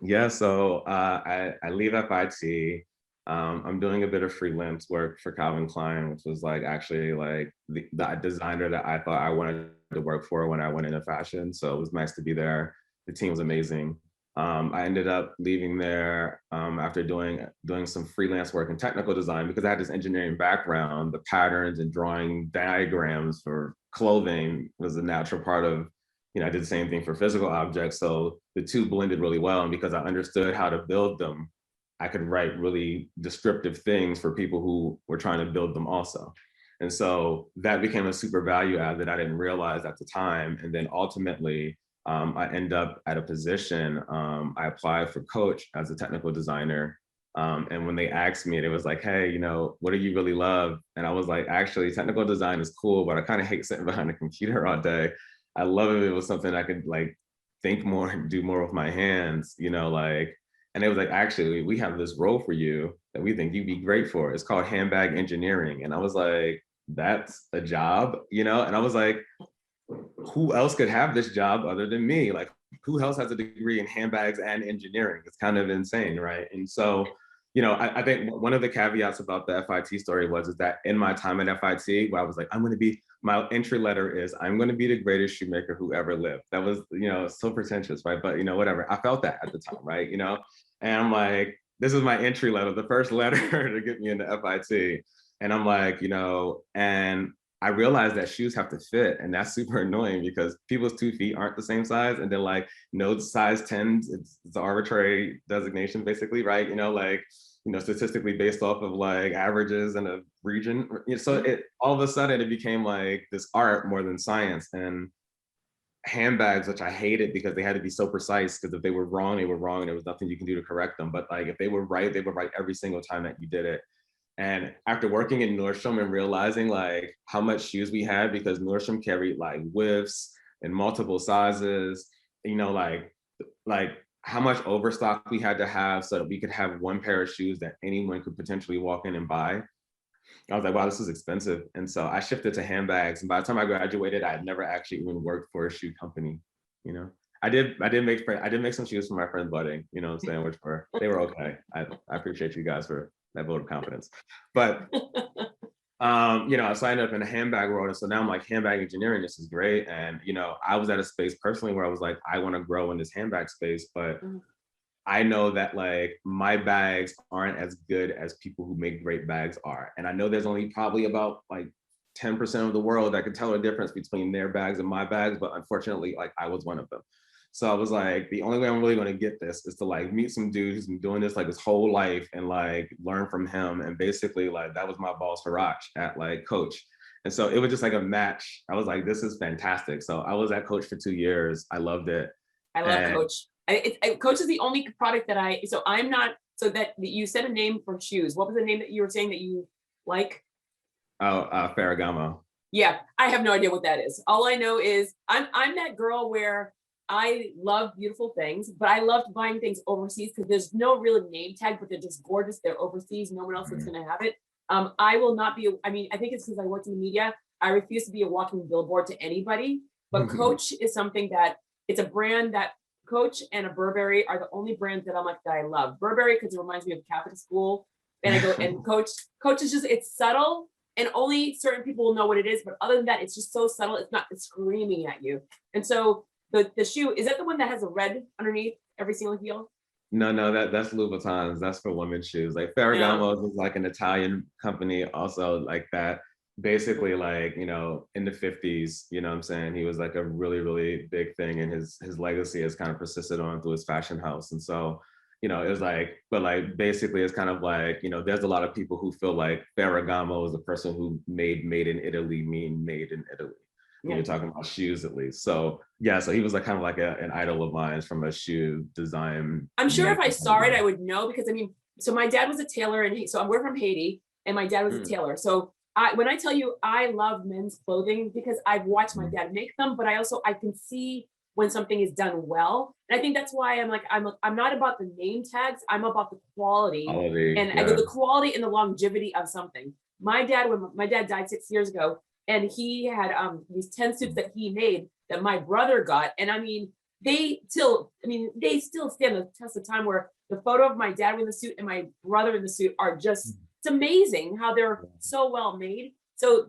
Yeah, so I leave FIT. I'm doing a bit of freelance work for Calvin Klein, which was like actually like the designer that I thought I wanted to work for when I went into fashion. So it was nice to be there. The team was amazing. I ended up leaving there after doing some freelance work in technical design, because I had this engineering background. The patterns and drawing diagrams for clothing was a natural part of, you know, I did the same thing for physical objects. So the two blended really well. And because I understood how to build them, I could write really descriptive things for people who were trying to build them also. And so that became a super value add that I didn't realize at the time. And then ultimately, I end up at a position, I applied for Coach as a technical designer. And when they asked me, it was like, hey, you know, what do you really love? And I was like, actually, technical design is cool, but I kind of hate sitting behind a computer all day. I love if it was something I could like think more and do more with my hands, you know, like, and it was like, actually, we have this role for you that we think you'd be great for. It's called handbag engineering. And I was like, that's a job, you know? And I was like, who else could have this job other than me? Like, who else has a degree in handbags and engineering? It's kind of insane, right? And so, you know, I think one of the caveats about the FIT story is that in my time at FIT, where I was like, my entry letter is, I'm going to be the greatest shoemaker who ever lived. That was, you know, so pretentious, right? But, you know, whatever. I felt that at the time, right? You know, and I'm like, this is my entry letter, the first letter to get me into FIT. And I'm like, you know, and I realized that shoes have to fit, and that's super annoying because people's 2 feet aren't the same size. And then like, no size 10s, it's an arbitrary designation basically, right? You know, like, you know, statistically based off of like averages in a region. So it all of a sudden it became like this art more than science. And handbags, which I hated because they had to be so precise, because if they were wrong, they were wrong, and there was nothing you can do to correct them. But like if they were right, they were right every single time that you did it. And after working in Nordstrom and realizing like how much shoes we had, because Nordstrom carried like widths and multiple sizes, you know, like how much overstock we had to have so that we could have one pair of shoes that anyone could potentially walk in and buy. I was like, wow, this is expensive. And so I shifted to handbags. And by the time I graduated, I had never actually even worked for a shoe company. You know, I did make some shoes for my friend's wedding, you know what I'm saying, which they were okay. I appreciate you guys for that vote of confidence. But you know, so I ended up in the handbag world. And so now I'm like, handbag engineering, this is great. And, you know, I was at a space personally where I was like, I want to grow in this handbag space, but I know that like my bags aren't as good as people who make great bags are. And I know there's only probably about like 10% of the world that can tell the difference between their bags and my bags. But unfortunately, like I was one of them. So I was like, the only way I'm really going to get this is to like meet some dude who's been doing this like his whole life and like learn from him. And basically like that was my boss, Haraj, at like Coach. And so it was just like a match. I was like, this is fantastic. So I was at Coach for 2 years. I loved it. I love Coach. Coach is the only product that I'm not, so that you said a name for shoes. What was the name that you were saying that you like? Oh, Ferragamo. Yeah, I have no idea what that is. All I know is I'm that girl where I love beautiful things, but I loved buying things overseas because there's no real name tag, but they're just gorgeous. They're overseas. No one else is going to have it. I will not be, I mean, I think it's because I worked in the media. I refuse to be a walking billboard to anybody, but Coach is something that it's a brand that Coach and a Burberry are the only brands that I'm like, that I love. Burberry, because it reminds me of Catholic school. And I go, and Coach is just, it's subtle and only certain people will know what it is. But other than that, it's just so subtle. It's not screaming at you. And so the shoe, is that the one that has a red underneath every single heel? No, that's Louboutins. That's for women's shoes. Like Ferragamo is like an Italian company also like that. Basically like, you know, in the 50s, you know what I'm saying? He was like a really, really big thing, and his legacy has kind of persisted on through his fashion house. And so, you know, it was like, but like basically it's kind of like, you know, there's a lot of people who feel like Ferragamo is the person who made in Italy mean made in Italy. When you're talking about shoes, at least. So yeah, so he was like kind of like an idol of mine from a shoe design. I'm sure if I saw it, I would know, because I mean, so my dad was a tailor, and so we're from Haiti, and my dad was a tailor. So when I tell you I love men's clothing because I've watched my dad make them, but I can see when something is done well. And I think that's why I'm like, I'm not about the name tags, I'm about the quality and the quality and the longevity of something. My dad, when my dad died 6 years ago, and he had these 10 suits that he made that my brother got. And I mean, they still stand the test of time, where the photo of my dad in the suit and my brother in the suit are just, it's amazing how they're so well made. So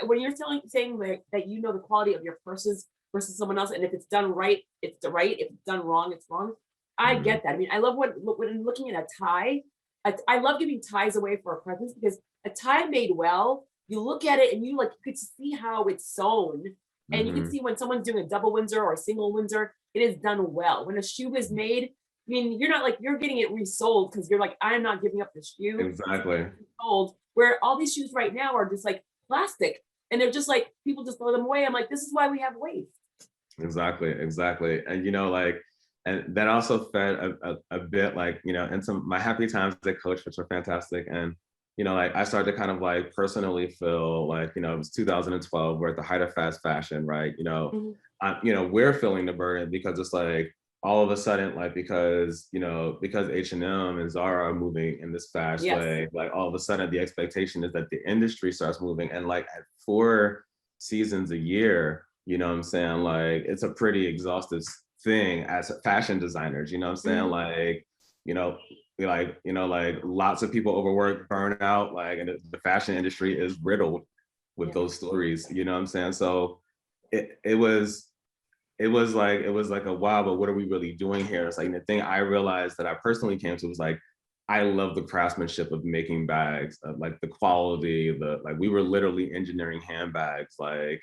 when you're saying that you know the quality of your purses versus someone else, and if it's done right, it's right. If it's done wrong, it's wrong. I get that. I mean, I love when I'm looking at a tie. I love giving ties away for a present, because a tie made well, you look at it and you could see how it's sewn, and you can see when someone's doing a double Windsor or a single Windsor, it is done well. When a shoe is made, I mean, you're not like you're getting it resold because you're like, I'm not giving up the shoe. Exactly. Sold. Where all these shoes right now are just like plastic, and they're just like, people just throw them away. I'm like, this is why we have waste. Exactly. And you know, like, and that also fed a bit like, you know, and some my happy times at Coach, which were fantastic. And you know, like I started to kind of like personally feel like, you know, it was 2012, we're at the height of fast fashion, right? You know, you know, we're feeling the burden because it's like all of a sudden, like because H&M and Zara are moving in this fast way, like all of a sudden the expectation is that the industry starts moving, and like at 4 seasons a year, you know what I'm saying? Like it's a pretty exhaustive thing as fashion designers, you know what I'm saying? Like, like lots of people overwork, burn out, like, and the fashion industry is riddled with those stories, you know what I'm saying? So it was like a wow, but what are we really doing here? It's like the thing I realized that I personally came to was like, I love the craftsmanship of making bags, of like the quality, like we were literally engineering handbags, like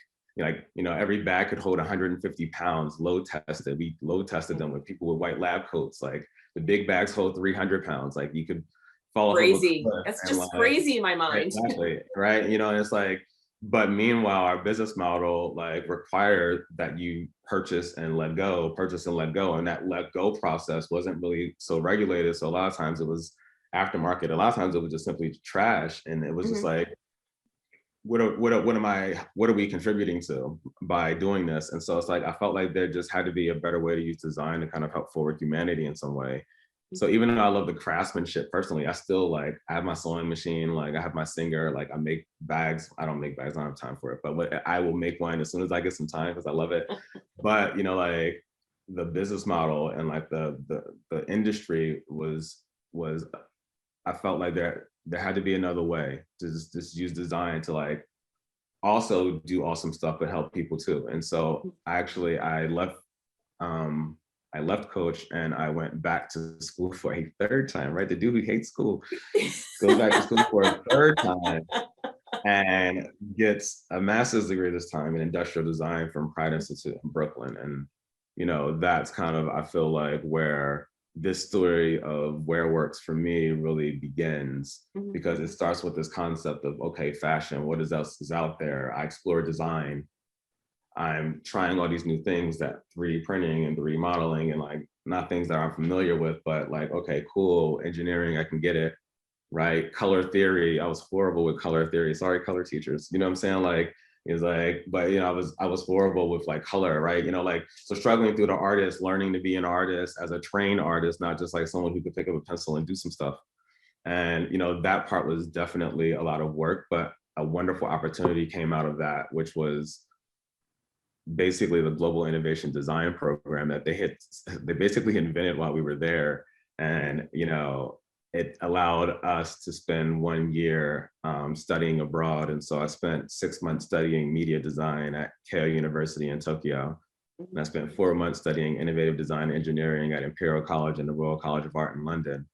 every bag could hold 150 pounds, load tested. We load tested them with people with white lab coats, like the big bags hold 300 pounds. Like you could fall crazy. That's just like, crazy in my mind. Exactly, right? You know, and it's like, but meanwhile, our business model like required that you purchase and let go. And that let go process wasn't really so regulated. So a lot of times it was aftermarket. A lot of times it was just simply trash. And it was just like, what are we contributing to by doing this? And so it's like, I felt like there just had to be a better way to use design to kind of help forward humanity in some way. So even though I love the craftsmanship personally, I still like, I have my sewing machine, like I have my Singer, like I make bags. I don't make bags, I don't have time for it, but I will make one as soon as I get some time because I love it. But you know, like the business model and like the industry was I felt like there had to be another way to just use design to like also do awesome stuff but help people too. And so I left Coach and I went back to school for a third time, right? The dude who hates school goes back to school for a third time and gets a master's degree this time in industrial design from Pride Institute in Brooklyn. And, you know, that's kind of, I feel like, where this story of WearWorks for me really begins, because it starts with this concept of, okay, fashion, what else is out there? I explore design. I'm trying all these new things, that 3D printing and 3D modeling, and like not things that I'm familiar with, but like, okay, cool, engineering, I can get it, right? Color theory, I was horrible with color theory. Sorry, color teachers. You know what I'm saying? Like, it's like, but you know, I was horrible with like color, right? You know, like, so struggling through the artist, learning to be an artist as a trained artist, not just like someone who could pick up a pencil and do some stuff. And you know, that part was definitely a lot of work, but a wonderful opportunity came out of that, which was basically the Global Innovation Design Program that they basically invented while we were there. And, you know, it allowed us to spend 1 year studying abroad. And so I spent 6 months studying media design at Keio University in Tokyo. And I spent 4 months studying innovative design engineering at Imperial College and the Royal College of Art in London.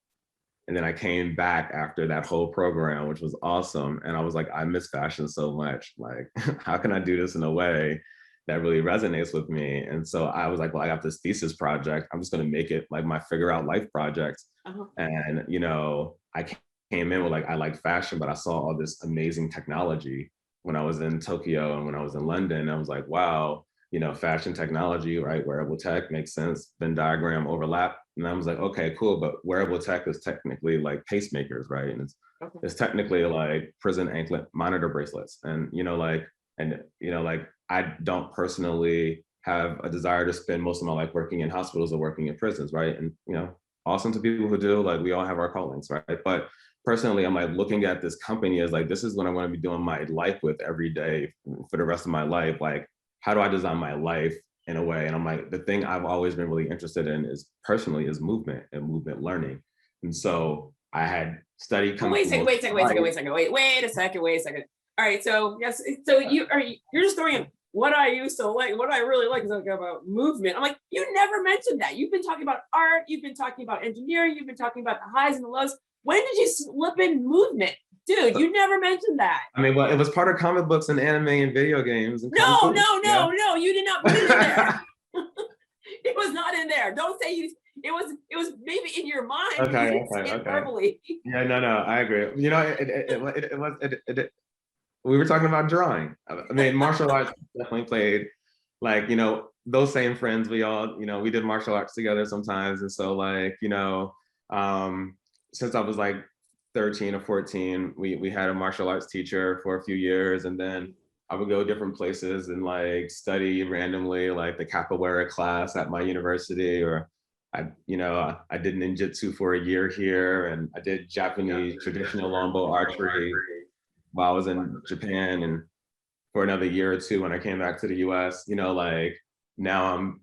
And then I came back after that whole program, which was awesome. And I was like, I miss fashion so much. Like, how can I do this in a way that really resonates with me? And so I was like, well, I got this thesis project. I'm just going to make it like my figure out life project. And, you know, I came in with like, I like fashion, but I saw all this amazing technology when I was in Tokyo and when I was in London. I was like, wow, you know, fashion technology, right? Wearable tech makes sense. Venn diagram overlap. And I was like, okay, cool. But wearable tech is technically like pacemakers, right? And it's technically like prison anklet monitor bracelets. And, you know, like, I don't personally have a desire to spend most of my life working in hospitals or working in prisons, right? And, you know, awesome to people who do, like we all have our callings, right? But personally, I'm like looking at this company as like, this is what I want to be doing my life with every day for the rest of my life. Like, how do I design my life in a way? And I'm like, the thing I've always been really interested in is personally is movement and movement learning. And so I had studied. Wait a second. All right, so yes, so you're just throwing in what I used to like, what I really like is like about movement. I'm like, you never mentioned that. You've been talking about art, you've been talking about engineering, you've been talking about the highs and the lows. When did you slip in movement? Dude, you never mentioned that. I mean, well, it was part of comic books and anime and video games. And no, you did not put it in there. It was not in there. Don't say you. It was maybe in your mind. Okay. Verbally. Yeah, no, I agree. You know, we were talking about drawing. I mean, martial arts definitely played, like, you know, those same friends, we all, you know, we did martial arts together sometimes. And so like, you know, since I was like 13 or 14, we had a martial arts teacher for a few years. And then I would go different places and like study randomly, like the capoeira class at my university, or I did ninjutsu for a year here, and I did Japanese traditional longbow archery while I was in Japan, and for another year or two when I came back to the US. You know, like now I'm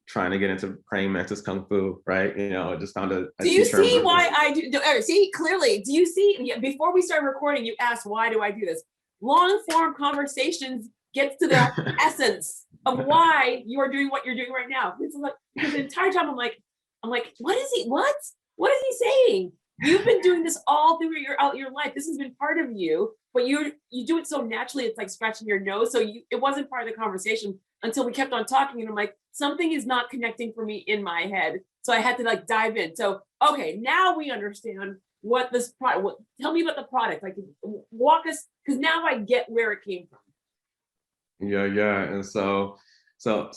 trying to get into praying mantis kung fu, right? You know, I just found a do you see why I do? See, clearly, do you see? Before we started recording, you asked, why do I do this? Long form conversations gets to the essence of why you are doing what you're doing right now. This is like, because the entire time I'm like, what is he? What is he saying? You've been doing this all through your life. This has been part of you, but you do it so naturally. It's like scratching your nose. So it wasn't part of the conversation until we kept on talking. And I'm like, something is not connecting for me in my head. So I had to like dive in. So, okay, now we understand what this product, tell me about the product. Like, walk us, because now I get where it came from. Yeah. And so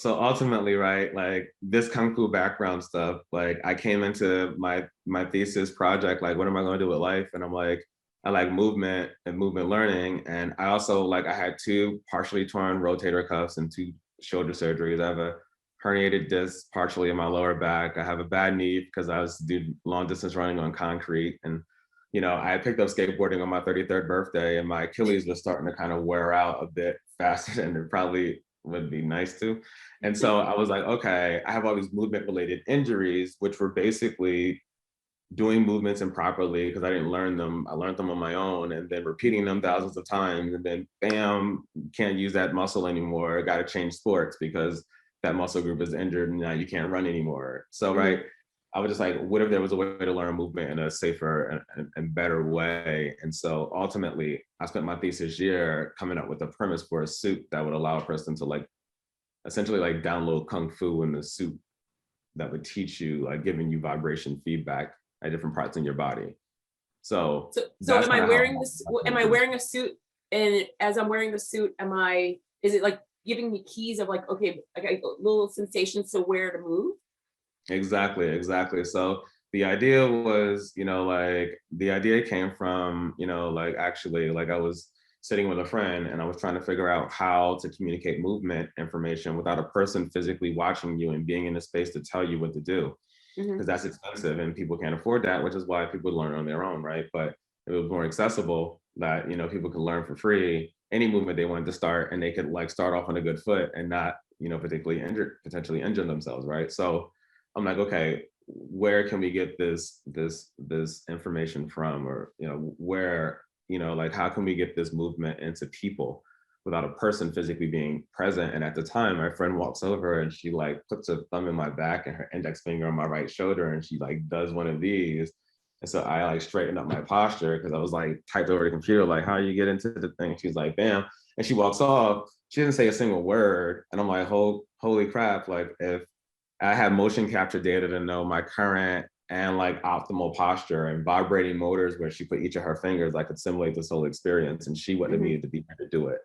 ultimately, right, like this kung fu background stuff, like I came into my thesis project, like, what am I going to do with life? And I'm like, I like movement and movement learning. And I also I had 2 partially torn rotator cuffs and 2 shoulder surgeries. I have a herniated disc partially in my lower back. I have a bad knee because I was doing long distance running on concrete. And, I picked up skateboarding on my 33rd birthday, and my Achilles was starting to kind of wear out a bit faster than it probably would be nice to. And so I was like, okay, I have all these movement related injuries, which were basically doing movements improperly because I didn't learn them. I learned them on my own, and then repeating them thousands of times, and then bam, can't use that muscle anymore. Got to change sports because that muscle group is injured and now you can't run anymore. So right, I was just like, what if there was a way to learn movement in a safer and better way? And so ultimately, I spent my thesis year coming up with a premise for a suit that would allow a person to essentially download kung fu in the suit that would teach you, giving you vibration feedback at different parts in your body. So am I wearing this? Am I wearing a suit? And as I'm wearing the suit, is it giving me keys of okay, little sensations to where to move? Exactly. So the idea was, the idea came from, actually, I was sitting with a friend and I was trying to figure out how to communicate movement information without a person physically watching you and being in a space to tell you what to do. Because that's expensive and people can't afford that, which is why people learn on their own, right? But if it was more accessible, that people could learn for free any movement they wanted to start, and they could start off on a good foot and not potentially injure themselves, right? So I'm like, okay, where can we get this information from, or where how can we get this movement into people without a person physically being present? And at the time, my friend walks over and she puts her thumb in my back and her index finger on my right shoulder, and she does one of these. And so I straightened up my posture because I was typed over the computer, how you get into the thing. She's like, bam. And she walks off. She didn't say a single word. And I'm like, holy crap. If I had motion capture data to know my current and optimal posture and vibrating motors where she put each of her fingers, I could simulate this whole experience, and she wouldn't have needed to be here to do it.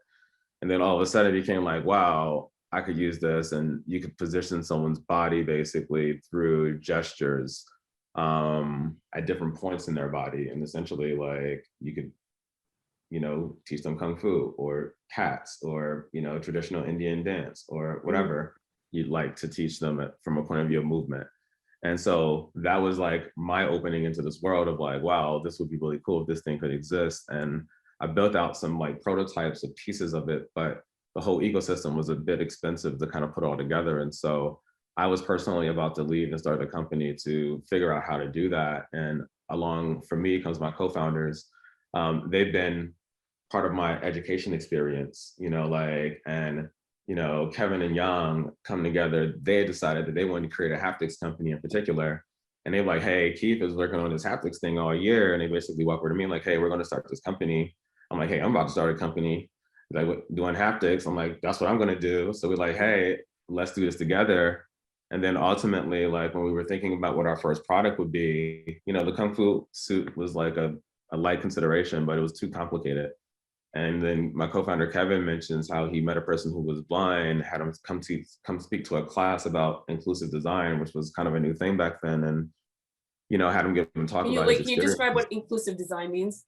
And then all of a sudden it became wow, I could use this, and you could position someone's body basically through gestures at different points in their body. And essentially you could, teach them Kung Fu or cats or, traditional Indian dance or whatever you'd like to teach them from a point of view of movement. And so that was my opening into this world of wow, this would be really cool if this thing could exist. And I built out some prototypes of pieces of it, but the whole ecosystem was a bit expensive to kind of put all together. And so I was personally about to leave and start a company to figure out how to do that. And along for me comes my co-founders. They've been part of my education experience, and Kevin and Yang come together. They decided that they wanted to create a haptics company in particular. And they were like, hey, Keith is working on this haptics thing all year. And they basically walked over to me like, hey, we're going to start this company. I'm like, hey, I'm about to start a company doing haptics. I'm like, that's what I'm going to do. So we're like, hey, let's do this together. And then ultimately, when we were thinking about what our first product would be, the Kung Fu suit was a light consideration, but it was too complicated. And then my co-founder Kevin mentions how he met a person who was blind, had him come speak to a class about inclusive design, which was kind of a new thing back then, and had him give him talk about his experience. Can you describe what inclusive design means?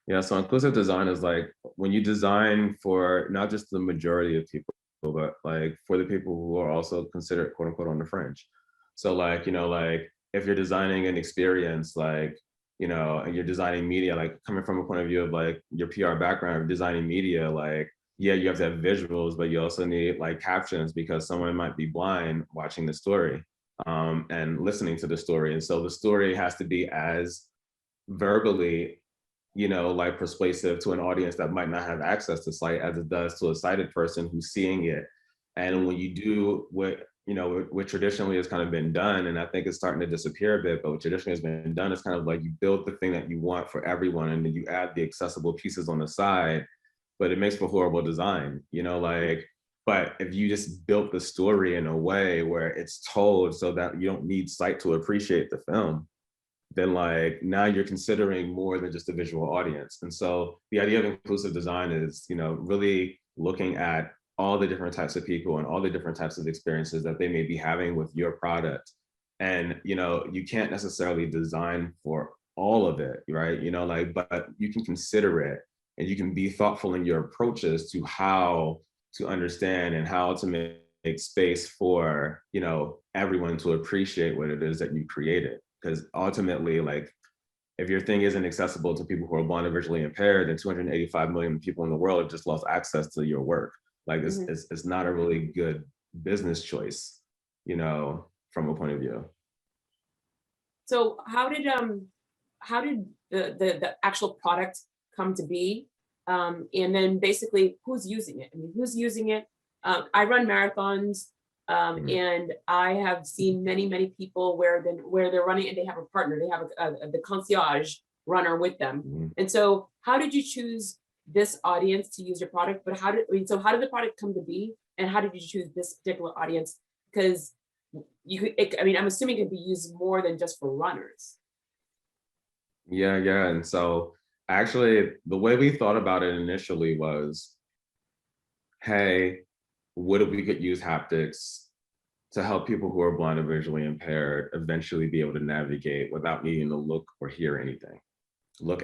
Yeah, so inclusive design is when you design for not just the majority of people, but for the people who are also considered quote unquote on the fringe. So if you're designing an experience and you're designing media, coming from a point of view of your PR background of designing media, yeah, you have to have visuals, but you also need captions because someone might be blind watching the story and listening to the story. And so the story has to be as verbally, persuasive to an audience that might not have access to sight as it does to a sighted person who's seeing it. And when you do what traditionally has kind of been done, and I think it's starting to disappear a bit, but what traditionally has been done is kind of you build the thing that you want for everyone, and then you add the accessible pieces on the side, but it makes for horrible design, but if you just built the story in a way where it's told so that you don't need sight to appreciate the film, then now you're considering more than just a visual audience. And so the idea of inclusive design is, really looking at all the different types of people and all the different types of experiences that they may be having with your product. And, you can't necessarily design for all of it, right? You know, like, but you can consider it and you can be thoughtful in your approaches to how to understand and how to make space for, you know, everyone to appreciate what it is that you created. Because ultimately, like, if your thing isn't accessible to people who are blind or visually impaired, then 285 million people in the world have just lost access to your work. Like, it's not a really good business choice, you know, from a point of view. So how did the actual product come to be? And then basically who's using it? I mean, who's using it? I run marathons, and I have seen many people where they're running and they have a partner, they have the concierge runner with them. And so how did you choose this audience to use your product? But how did the product come to be? And how did you choose this particular audience? Because I'm assuming it could be used more than just for runners. Yeah. And so actually, the way we thought about it initially was, hey, what if we could use haptics to help people who are blind or visually impaired eventually be able to navigate without needing to look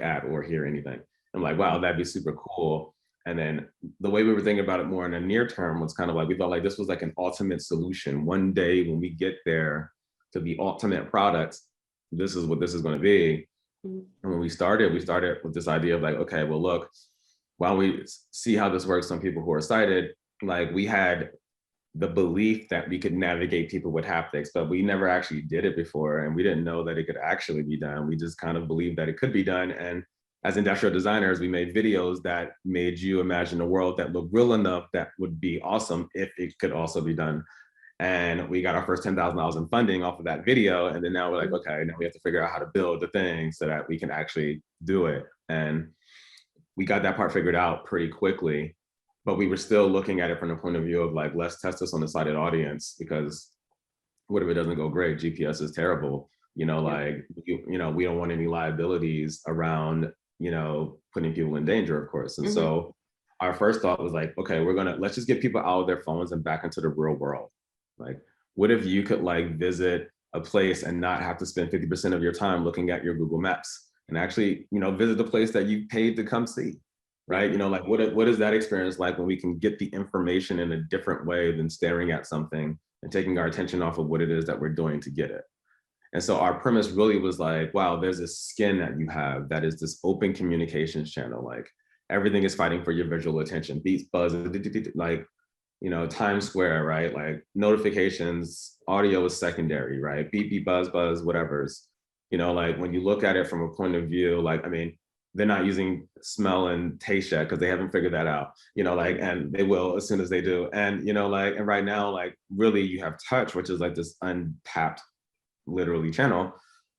at or hear anything. I'm like, wow, that'd be super cool. And then the way we were thinking about it more in the near term was kind of like, we felt like this was like an ultimate solution. One day when we get there to the ultimate product, this is what this is going to be. And when we started with this idea of like, okay, well, look, while we see how this works on people who are sighted, like, we had the belief that we could navigate people with haptics, but we never actually did it before. And we didn't know that it could actually be done. We just kind of believed that it could be done. And as industrial designers, we made videos that made you imagine a world that looked real enough that would be awesome if it could also be done. And we got our first $10,000 in funding off of that video. And then now we're like, okay, now we have to figure out how to build the thing so that we can actually do it. And we got that part figured out pretty quickly, but we were still looking at it from the point of view of like, let's test this on the sighted audience, because what if it doesn't go great? GPS is terrible. You know, like, you know, we don't want any liabilities around, you know, putting people in danger, of course. And so our first thought was like, okay, let's just get people out of their phones and back into the real world. Like, what if you could like visit a place and not have to spend 50% of your time looking at your Google Maps and actually, you know, visit the place that you paid to come see, right? You know, like, what is that experience like when we can get the information in a different way than staring at something and taking our attention off of what it is that we're doing to get it? And so our premise really was like, wow, there's this skin that you have that is this open communications channel. Like, everything is fighting for your visual attention, beats, buzz, like, you know, Times Square, right? Like, notifications, audio is secondary, right? Beep, beep, buzz, buzz, whatever's, you know, like, when you look at it from a point of view, like, I mean, they're not using smell and taste yet because they haven't figured that out, you know, like, and they will as soon as they do. And, you know, like, and right now, like, really you have touch, which is like this untapped, literally, channel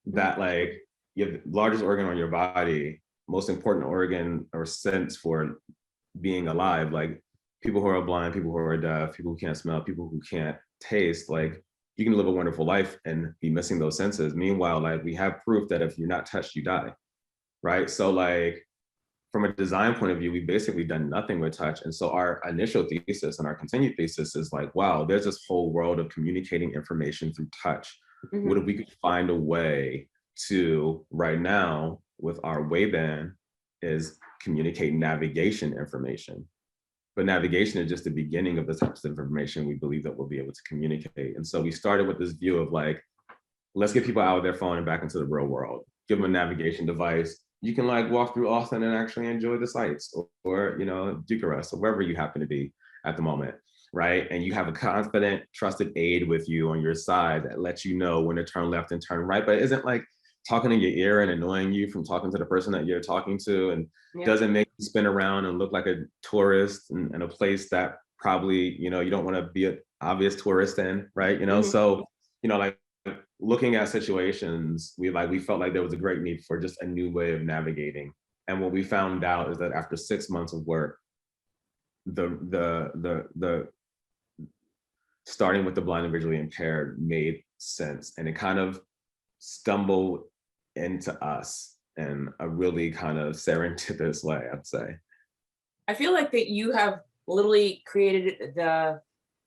that, like, you have the largest organ on your body, most important organ or sense for being alive. Like, people who are blind, people who are deaf, people who can't smell, people who can't taste, like, you can live a wonderful life and be missing those senses. Meanwhile, like, we have proof that if you're not touched, you die, right? So, like, from a design point of view, we've basically done nothing with touch. And so our initial thesis and our continued thesis is like, wow, there's this whole world of communicating information through touch. What if we could find a way to, right now, with our Wayband, is communicate navigation information? But navigation is just the beginning of the types of information we believe that we'll be able to communicate. And so we started with this view of like, let's get people out of their phone and back into the real world. Give them a navigation device. You can like walk through Austin and actually enjoy the sights, or you know, Bucharest, or wherever you happen to be at the moment, right? And you have a confident, trusted aide with you on your side that lets you know when to turn left and turn right, but it isn't like talking in your ear and annoying you from talking to the person that you're talking to, and doesn't make you spin around and look like a tourist in a place that probably, you know, you don't want to be an obvious tourist in, right? You know, so, you know, like, looking at situations, we felt like there was a great need for just a new way of navigating. And what we found out is that after 6 months of work, the starting with the blind and visually impaired made sense, and it kind of stumbled into us in a really kind of serendipitous way, I'd say. I feel like that you have literally created the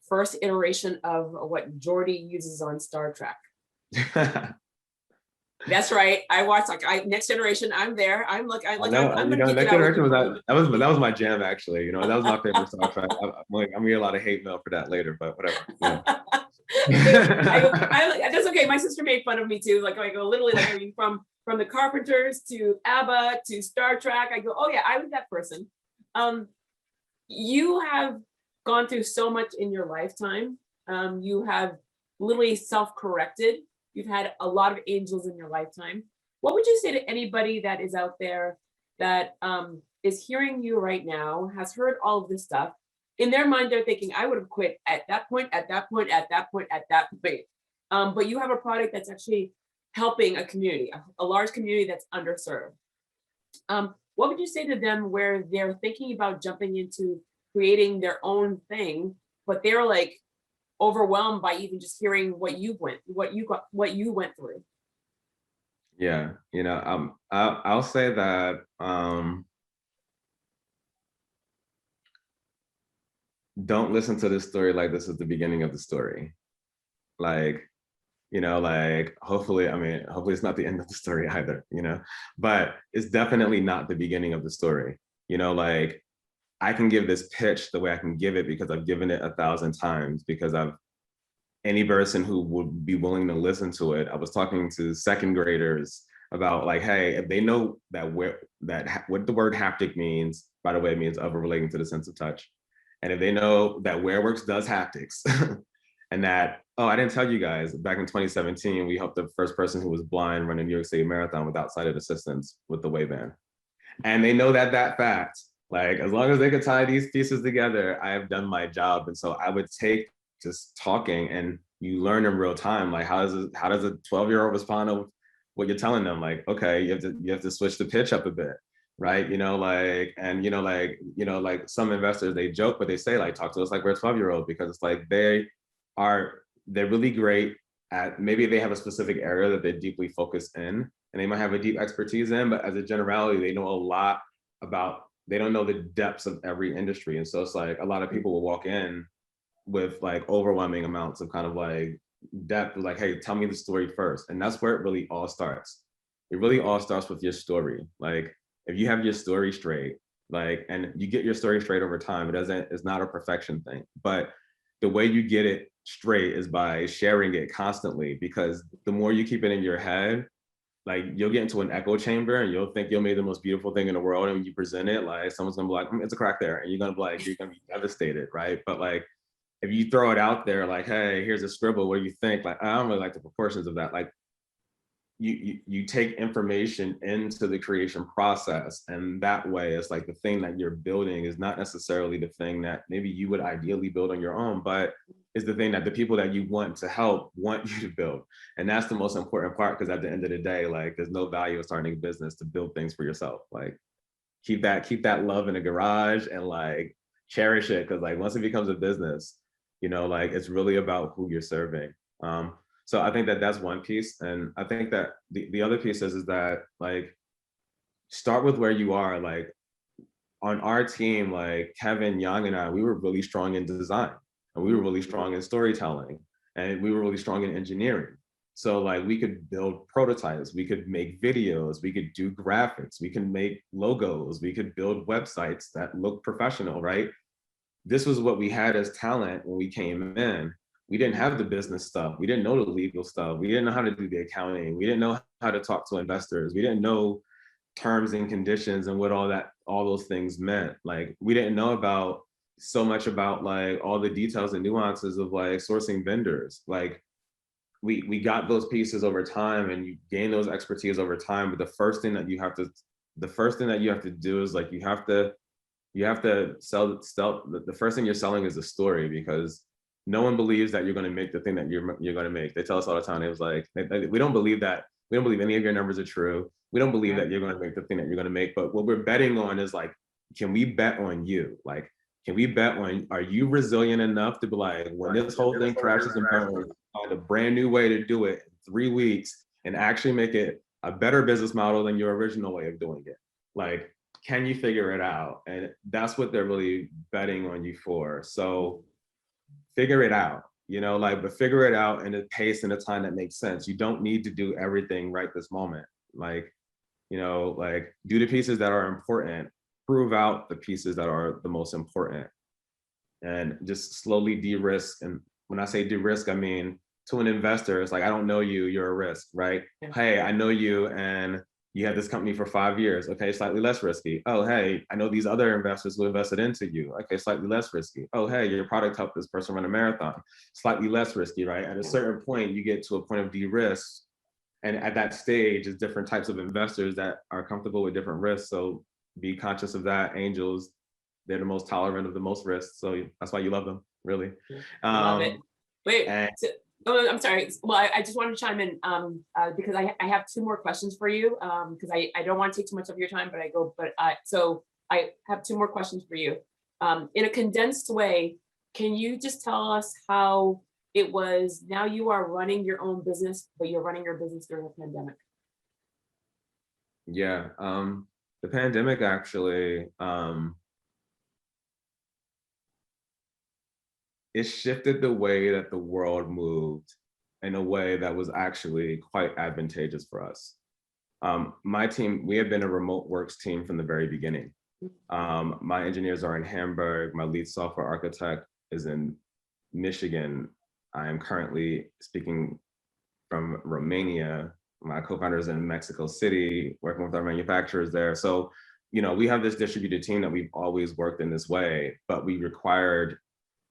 first iteration of what Geordi uses on Star Trek. That's right. I watched Next Generation. I'm there. I'm like, I'm You gonna know, kick it Next out with Generation you. that was my jam actually. You know, that was my favorite Star Trek. I'm gonna get a lot of hate mail for that later, but whatever. You That's okay. My sister made fun of me too. Like I go literally, like I mean, from the Carpenters to ABBA to Star Trek. I go, oh yeah, I was that person. You have gone through so much in your lifetime. You have literally self-corrected. You've had a lot of angels in your lifetime. What would you say to anybody that is out there that is hearing you right now, has heard all of this stuff? In their mind, they're thinking, I would have quit at that point, at that point, at that point, at that point. But you have a product that's actually helping a community, a large community that's underserved. What would you say to them where they're thinking about jumping into creating their own thing, but they're like overwhelmed by even just hearing what you went through? Yeah, you know, I'll say that don't listen to this story like this is the beginning of the story. Like, you know, like hopefully, I mean, hopefully it's not the end of the story either, you know, but it's definitely not the beginning of the story. You know, like I can give this pitch the way I can give it because I've given it 1,000 times, because any person who would be willing to listen to it. I was talking to second graders about like, hey, if they know that what the word haptic means, by the way, it means of or relating to the sense of touch. And if they know that WearWorks does haptics, and that, oh, I didn't tell you guys, back in 2017, we helped the first person who was blind run a New York City Marathon without sighted assistance with the Wayband. And they know that fact, like, as long as they could tie these pieces together, I have done my job. And so I would take just talking, and you learn in real time, like how does a 12-year-old respond to what you're telling them? Like, okay, you have to switch the pitch up a bit, right? You know, like, and like some investors, they joke, but they say like, talk to us like we're a 12-year-old, because it's like they're really great at, maybe they have a specific area that they're deeply focused in, and they might have a deep expertise in, but as a generality, they know a lot about, they don't know the depths of every industry. And so it's like a lot of people will walk in with like overwhelming amounts of kind of like depth, like, hey, tell me the story first. And that's where it really all starts. It really all starts with your story. Like if you have your story straight, like, and you get your story straight over time, it's not a perfection thing, but the way you get it straight is by sharing it constantly, because the more you keep it in your head, like you'll get into an echo chamber and you'll think you'll make the most beautiful thing in the world, and when you present it, like someone's gonna be like, it's a crack there, and you're gonna be devastated, right? But like if you throw it out there, like, hey, here's a scribble, what do you think? Like, I don't really like the proportions of that. Like you take information into the creation process, and that way it's like the thing that you're building is not necessarily the thing that maybe you would ideally build on your own, but is the thing that the people that you want to help want you to build. And that's the most important part, because at the end of the day, like there's no value in starting a business to build things for yourself. Like keep that love in a garage and like cherish it, because like once it becomes a business, you know, like it's really about who you're serving. So I think that that's one piece. And I think that the other piece is that like, start with where you are. Like on our team, like Kevin Young and I, we were really strong in design, and we were really strong in storytelling, and we were really strong in engineering. So like we could build prototypes, we could make videos, we could do graphics, we can make logos, we could build websites that look professional, right? This was what we had as talent when we came in. We didn't have the business stuff. We didn't know the legal stuff. We didn't know how to do the accounting. We didn't know how to talk to investors. We didn't know terms and conditions and what all those things meant. Like we didn't know about so much about like all the details and nuances of like sourcing vendors. Like we got those pieces over time, and you gain those expertise over time. But the first thing that you have to do is like you have to sell. The first thing you're selling is a story, because no one believes that you're going to make the thing that you're going to make. They tell us all the time. It was like, we don't believe that. We don't believe any of your numbers are true. We don't believe that you're going to make the thing that you're going to make. But what we're betting on is like, can we bet on you? Like, can we bet on, are you resilient enough to be like, when this whole thing crashes and burns, find a brand new way to do it in 3 weeks and actually make it a better business model than your original way of doing it? Like, can you figure it out? And that's what they're really betting on you for. So figure it out. like, but figure it out in a pace and a time that makes sense. You don't need to do everything right this moment. Like, like, do the pieces that are important, prove out the pieces that are the most important, and just slowly de-risk. And when I say de-risk, I mean, to an investor, it's like, I don't know you, you're a risk, right? Yeah. Hey, I know you, and you had this company for 5 years. Okay, slightly less risky. Oh, hey, I know these other investors who invested into you. Okay, slightly less risky. Oh, hey, your product helped this person run a marathon. Slightly less risky, right? At a certain point, you get to a point of de-risk. And at that stage, there's different types of investors that are comfortable with different risks. So be conscious of that. Angels, they're the most tolerant of the most risks. So that's why you love them, really. Love it. Wait, and- I'm sorry. Well, I just want to chime in because I have 2 more questions for you because I don't want to take too much of your time, so I have 2 more questions for you. In a condensed way, can you just tell us how it was, now you are running your own business, but you're running your business during a pandemic? Yeah, the pandemic actually, it shifted the way that the world moved in a way that was actually quite advantageous for us. My team, we have been a remote works team from the very beginning. My engineers are in Hamburg. My lead software architect is in Michigan. I am currently speaking from Romania. My co-founder is in Mexico City, working with our manufacturers there. So, we have this distributed team that we've always worked in this way, but we required,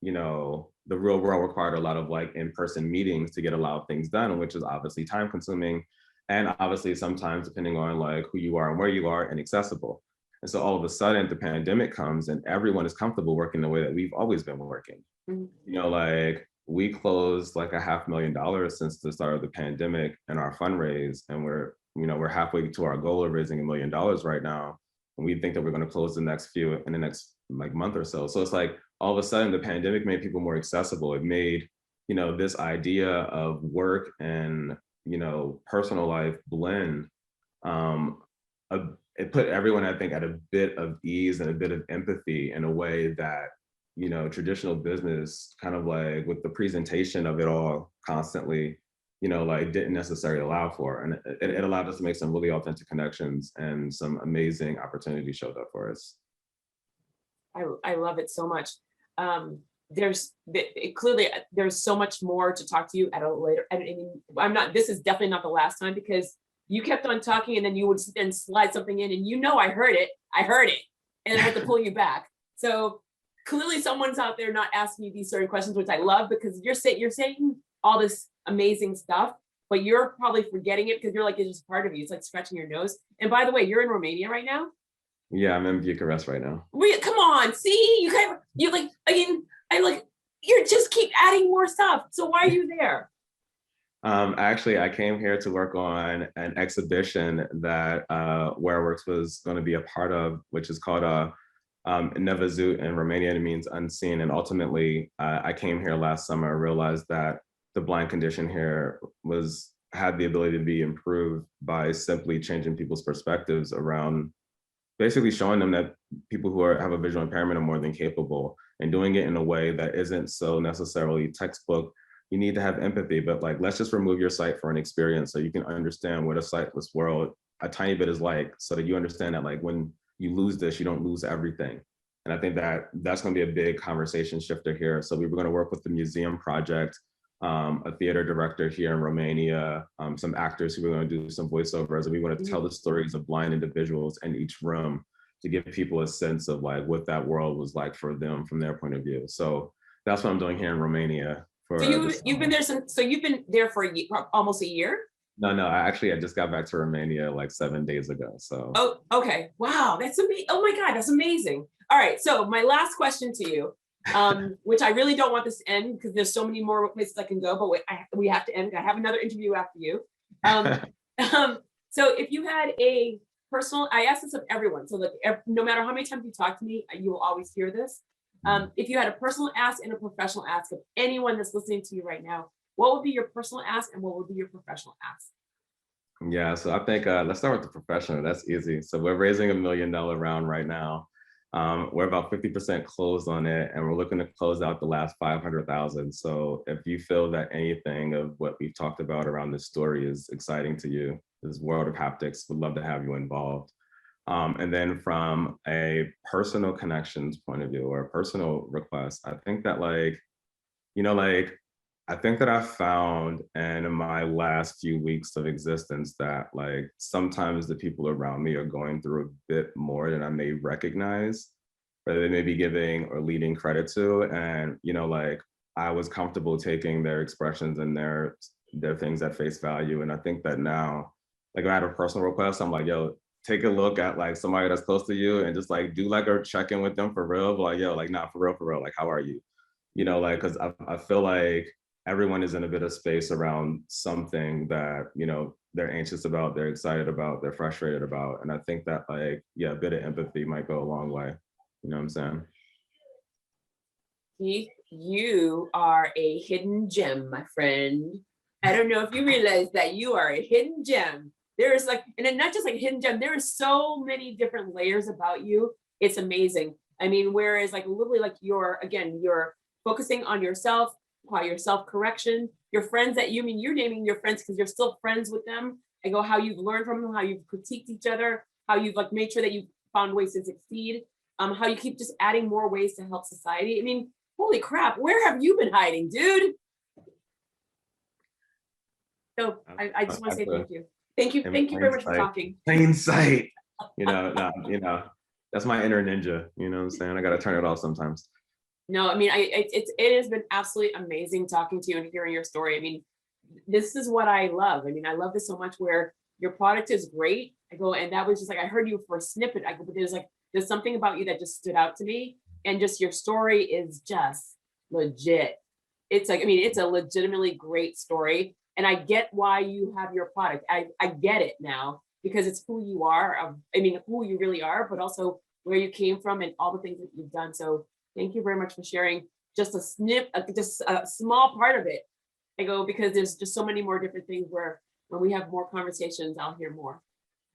the real world required a lot of like in-person meetings to get a lot of things done, which is obviously time consuming. And obviously sometimes, depending on like who you are and where you are, inaccessible. And so all of a sudden the pandemic comes and everyone is comfortable working the way that we've always been working. Like, we closed like $500,000 since the start of the pandemic in our fundraise, and we're halfway to our goal of raising $1 million right now, and we think that we're going to close the next few in the next like month or so. So it's like all of a sudden the pandemic made people more accessible. It made this idea of work and personal life blend. It put everyone, I think, at a bit of ease and a bit of empathy in a way that traditional business, kind of like with the presentation of it all constantly, like didn't necessarily allow for. And it allowed us to make some really authentic connections, and some amazing opportunities showed up for us. I love it so much. Clearly there's so much more to talk to you at a later, this is definitely not the last time, because you kept on talking and then you would then slide something in and I heard it, and I had to pull you back. So clearly someone's out there not asking you these sort of questions, which I love, because you're saying all this amazing stuff, but you're probably forgetting it because you're like, it's just part of you. It's like scratching your nose. And by the way, you're in Romania right now? Yeah, I'm in Bucharest right now. Come on, see, you just keep adding more stuff. So why are you there? Actually, I came here to work on an exhibition that WearWorks was going to be a part of, which is called Nevăzut in Romanian. It means unseen. And ultimately, I came here last summer, realized that the blind condition here had the ability to be improved by simply changing people's perspectives around basically showing them that people who have a visual impairment are more than capable, and doing it in a way that isn't so necessarily textbook. You need to have empathy, but like, let's just remove your sight for an experience so you can understand what a sightless world a tiny bit is like, so that you understand that like when you lose this, you don't lose everything. And I think that that's going to be a big conversation shifter here. So we were going to work with the museum project, a theater director here in Romania, some actors who were going to do some voiceovers, and we want to tell the stories of blind individuals in each room to give people a sense of like what that world was like for them from their point of view. So that's what I'm doing here in Romania. So you've been there you've been there for almost a year? No, I just got back to Romania like 7 days ago. So. Oh, okay. Wow, that's amazing. Oh my God, that's amazing. All right, so my last question to you, which I really don't want this to end because there's so many more places I can go, but we have to end. I have another interview after you. So if you had a personal, I ask this of everyone, so like no matter how many times you talk to me, you will always hear this. If you had a personal ask and a professional ask of anyone that's listening to you right now, what would be your personal ask and what would be your professional ask? Yeah, so I think let's start with the professional. That's easy. So we're raising $1 million round right now. We're about 50% closed on it, and we're looking to close out the last 500,000. So if you feel that anything of what we've talked about around this story is exciting to you, this world of haptics, would love to have you involved. And then from a personal connections point of view or a personal request, I think that I think that I found in my last few weeks of existence that sometimes the people around me are going through a bit more than I may recognize, or they may be giving or leading credit to. And, I was comfortable taking their expressions and their things at face value. And I think that now, if I had a personal request, I'm like, yo, take a look at somebody that's close to you and just do a check-in with them for real. But yo, nah, for real, how are you? Because I feel like everyone is in a bit of space around something that, they're anxious about, they're excited about, they're frustrated about. And I think that a bit of empathy might go a long way. You know what I'm saying? Keith, you are a hidden gem, my friend. I don't know if you realize that you are a hidden gem. There's and not just hidden gem, there are so many different layers about you. It's amazing. I mean, whereas literally you're focusing on yourself, your self-correction, your friends that you're naming your friends because you're still friends with them. I go how you've learned from them, how you've critiqued each other, how you've made sure that you've found ways to succeed, how you keep just adding more ways to help society. I mean, holy crap, where have you been hiding, dude? So I just want to say thank you. Thank you very much for talking. Plain sight. That's my inner ninja. You know what I'm saying? I got to turn it off sometimes. No, I mean, it has been absolutely amazing talking to you and hearing your story. I mean, this is what I love. I mean, I love this so much where your product is great. I go, and that was just I heard you for a snippet. I go, but there's something about you that just stood out to me. And just your story is just legit. It's it's a legitimately great story. And I get why you have your product. I get it now because it's who you are. Who you really are, but also where you came from and all the things that you've done. So thank you very much for sharing just just a small part of it. I go, because there's just so many more different things where when we have more conversations, I'll hear more.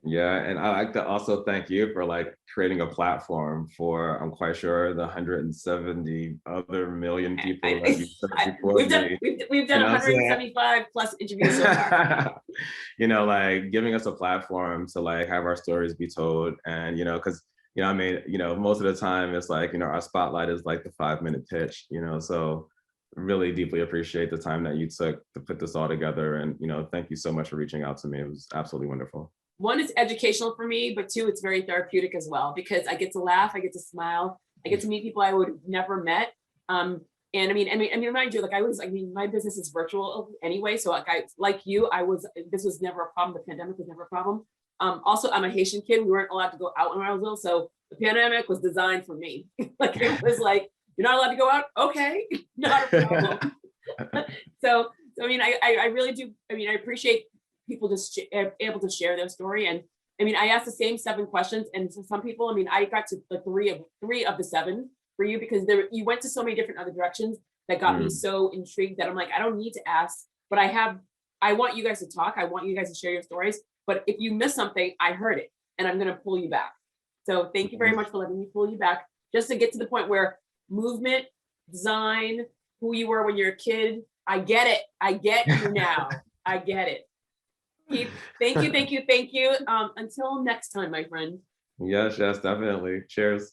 Yeah, and I like to also thank you for creating a platform for, I'm quite sure, the 170 other million people that you've done before me. We've done 175 plus interviews so far. Giving us a platform to have our stories be told. And because most of the time it's our spotlight is the 5-minute pitch, so really deeply appreciate the time that you took to put this all together. And thank you so much for reaching out to me. It was absolutely wonderful. One, it's educational for me, but two, it's very therapeutic as well, because I get to laugh, I get to smile, I get to meet people I would have never met. And mind you, my business is virtual anyway. So this was never a problem. The pandemic was never a problem. Also, I'm a Haitian kid. We weren't allowed to go out when I was little. So the pandemic was designed for me. It was you're not allowed to go out. Okay, not a problem. So I really do. I appreciate people just able to share their story. And I asked the same 7 questions, and for some people, I got to three of the 7 for you, because you went to so many different other directions that got me so intrigued that I'm I don't need to ask, but I want you guys to talk. I want you guys to share your stories. But if you miss something, I heard it, and I'm going to pull you back. So thank you very much for letting me pull you back, just to get to the point where movement, design, who you were when you're a kid. I get it. I get you now. I get it. Thank you. Until next time, my friend. Yes, definitely. Cheers.